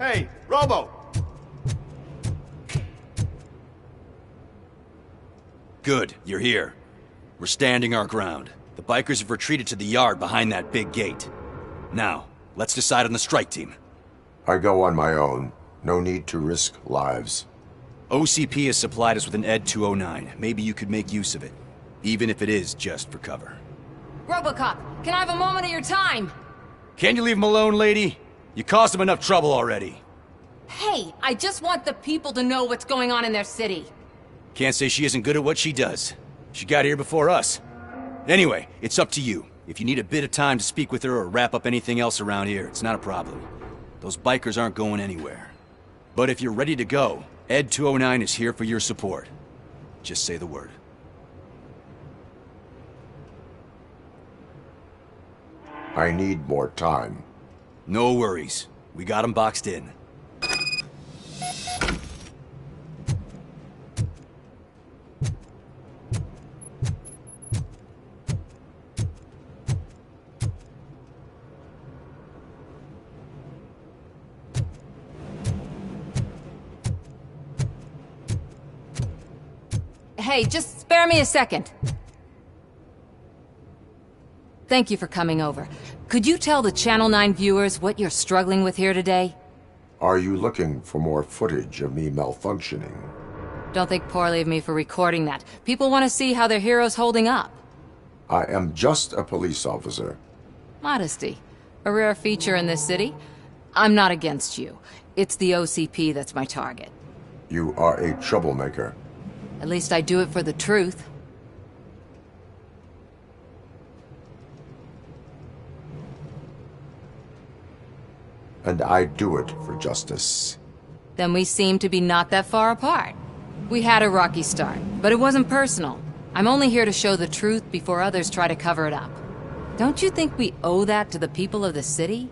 Hey, Robo! Good, you're here. We're standing our ground. The bikers have retreated to the yard behind that big gate. Now, let's decide on the strike team. I go on my own. No need to risk lives. OCP has supplied us with an ED 209. Maybe you could make use of it, even if it is just for cover. Robocop, can I have a moment of your time? Can you leave him alone, lady? You caused him enough trouble already. Hey, I just want the people to know what's going on in their city. Can't say she isn't good at what she does. She got here before us. Anyway, it's up to you. If you need a bit of time to speak with her or wrap up anything else around here, it's not a problem. Those bikers aren't going anywhere. But if you're ready to go, ED 209 is here for your support. Just say the word. I need more time. No worries. We got them boxed in. Hey, just spare me a second. Thank you for coming over. Could you tell the Channel 9 viewers what you're struggling with here today? Are you looking for more footage of me malfunctioning? Don't think poorly of me for recording that. People want to see how their hero's holding up. I am just a police officer. Modesty. A rare feature in this city. I'm not against you. It's the OCP that's my target. You are a troublemaker. At least I do it for the truth. And I do it for justice. Then we seem to be not that far apart. We had a rocky start, but it wasn't personal. I'm only here to show the truth before others try to cover it up. Don't you think we owe that to the people of the city?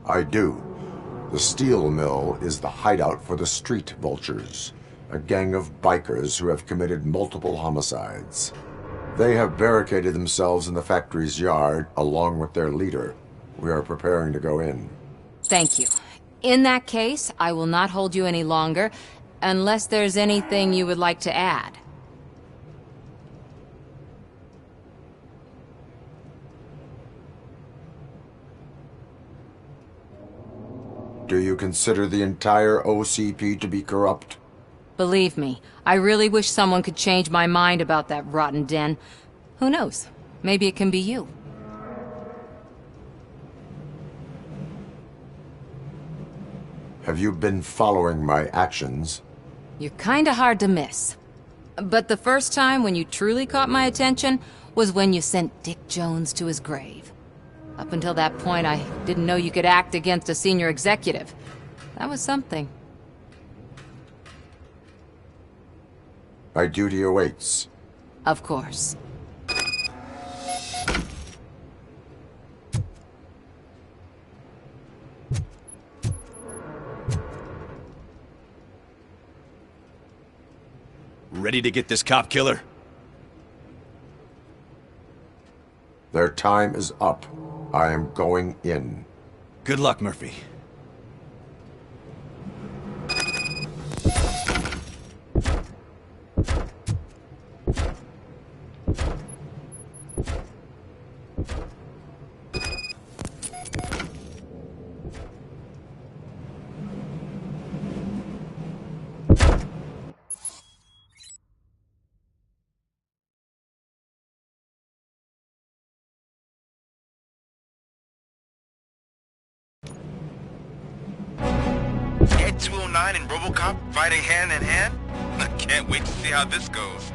I do. The steel mill is the hideout for the street vultures, a gang of bikers who have committed multiple homicides. They have barricaded themselves in the factory's yard, along with their leader. We are preparing to go in. Thank you. In that case, I will not hold you any longer, unless there's anything you would like to add. Do you consider the entire OCP to be corrupt? Believe me, I really wish someone could change my mind about that rotten den. Who knows? Maybe it can be you. Have you been following my actions? You're kinda hard to miss. But the first time when you truly caught my attention was when you sent Dick Jones to his grave. Up until that point, I didn't know you could act against a senior executive. That was something. My duty awaits. Of course. Ready to get this cop killer? Their time is up. I am going in. Good luck, Murphy. Ed 209 and Robocop fighting hand in hand? I can't wait to see how this goes.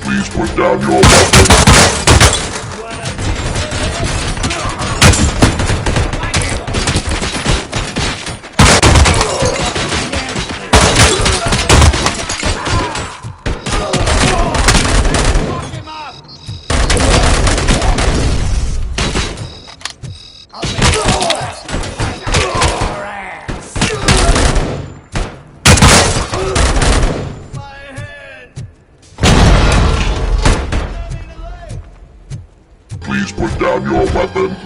Please put down your weapon. Please put down your weapon.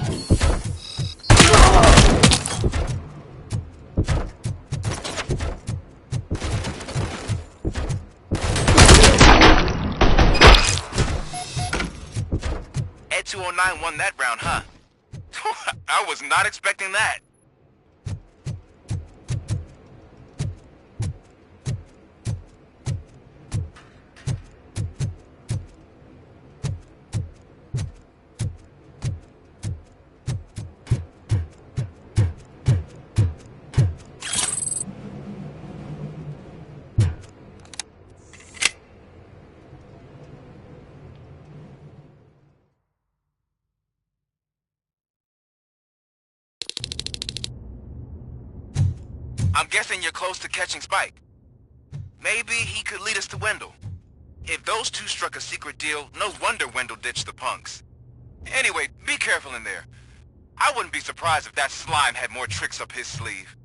Ed 209 won that round, huh? I was not expecting that. I'm guessing you're close to catching Spike. Maybe he could lead us to Wendell. If those two struck a secret deal, no wonder Wendell ditched the punks. Anyway, be careful in there. I wouldn't be surprised if that slime had more tricks up his sleeve.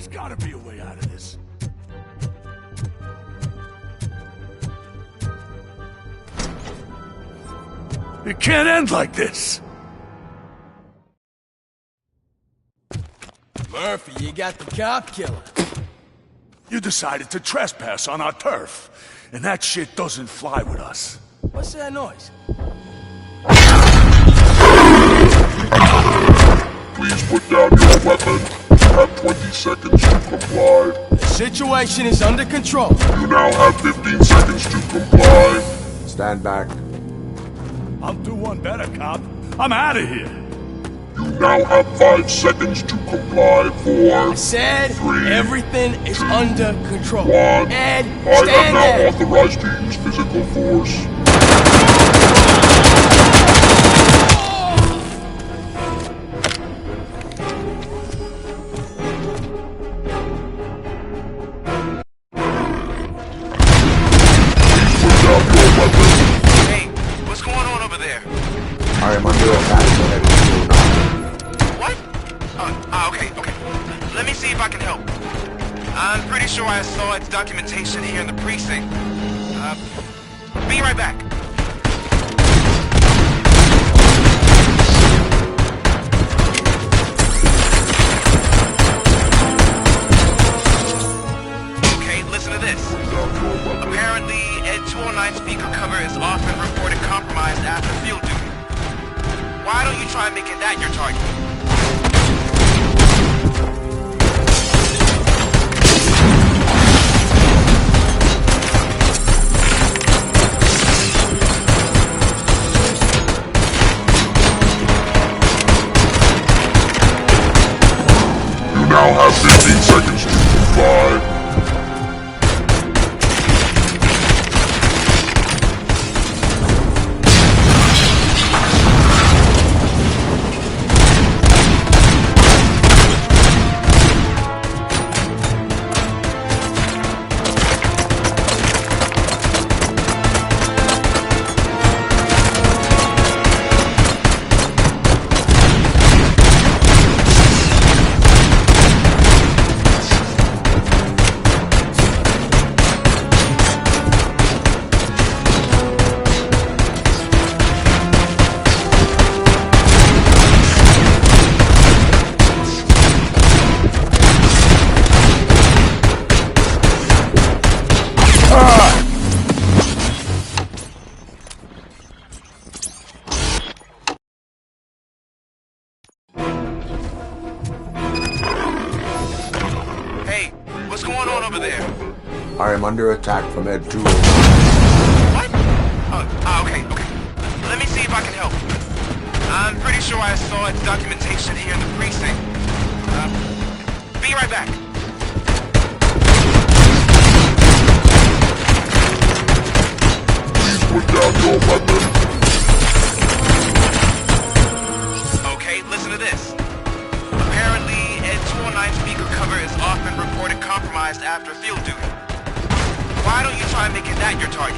There's gotta be a way out of this. It can't end like this! Murphy, you got the cop killer. You decided to trespass on our turf, and that shit doesn't fly with us. What's that noise? Please put down your weapon. You have 20 seconds to comply. The situation is under control. You now have 15 seconds to comply. Stand back. I'll do one better, cop. I'm out of here. You now have 5 seconds to comply. 4, I said 3, everything is 2, under control. 1. Ed, I stand am now there. authorized to use physical force. Hey, what's going on over there? I am under attack from Ed 209. What? Okay. Let me see if I can help. I'm pretty sure I saw its documentation here in the precinct. Be right back. Okay, listen to this. Apparently, Ed 209 speaker cover is often reported compromised after field duty. Why don't you try making that your target? You now have 15 seconds to comply. Hey, what's going on over there? I am under attack from Ed 209. What? Okay. Let me see if I can help. I'm pretty sure I saw its documentation here in the precinct. Be right back. Please put down your weapon. Okay, listen to this. Apparently, Ed 209 speaker cover is often reported compromised after field duty. Why don't you try making that your target?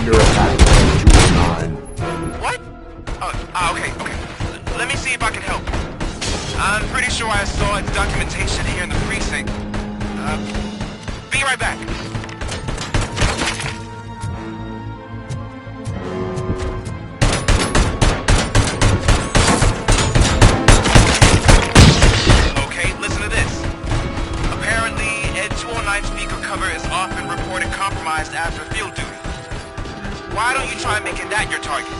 under attack from 209. What? Okay. Let me see if I can help. I'm pretty sure I saw its documentation here in the precinct. Be right back. Okay, listen to this. Apparently, Ed 209 speaker cover is often reported compromised after field duty. Why don't you try making that your target?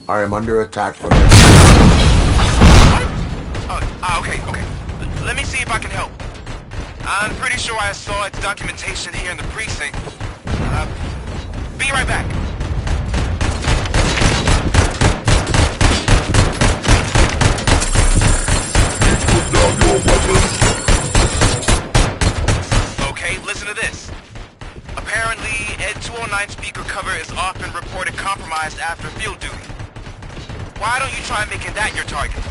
I am under attack from... Okay. Let me see if I can help. I'm pretty sure I saw its documentation here in the precinct. Be right back. Put down your weapons. Okay, listen to this. Apparently, Ed 209 speaker cover is often reported compromised after field duty. Why don't you try making that your target?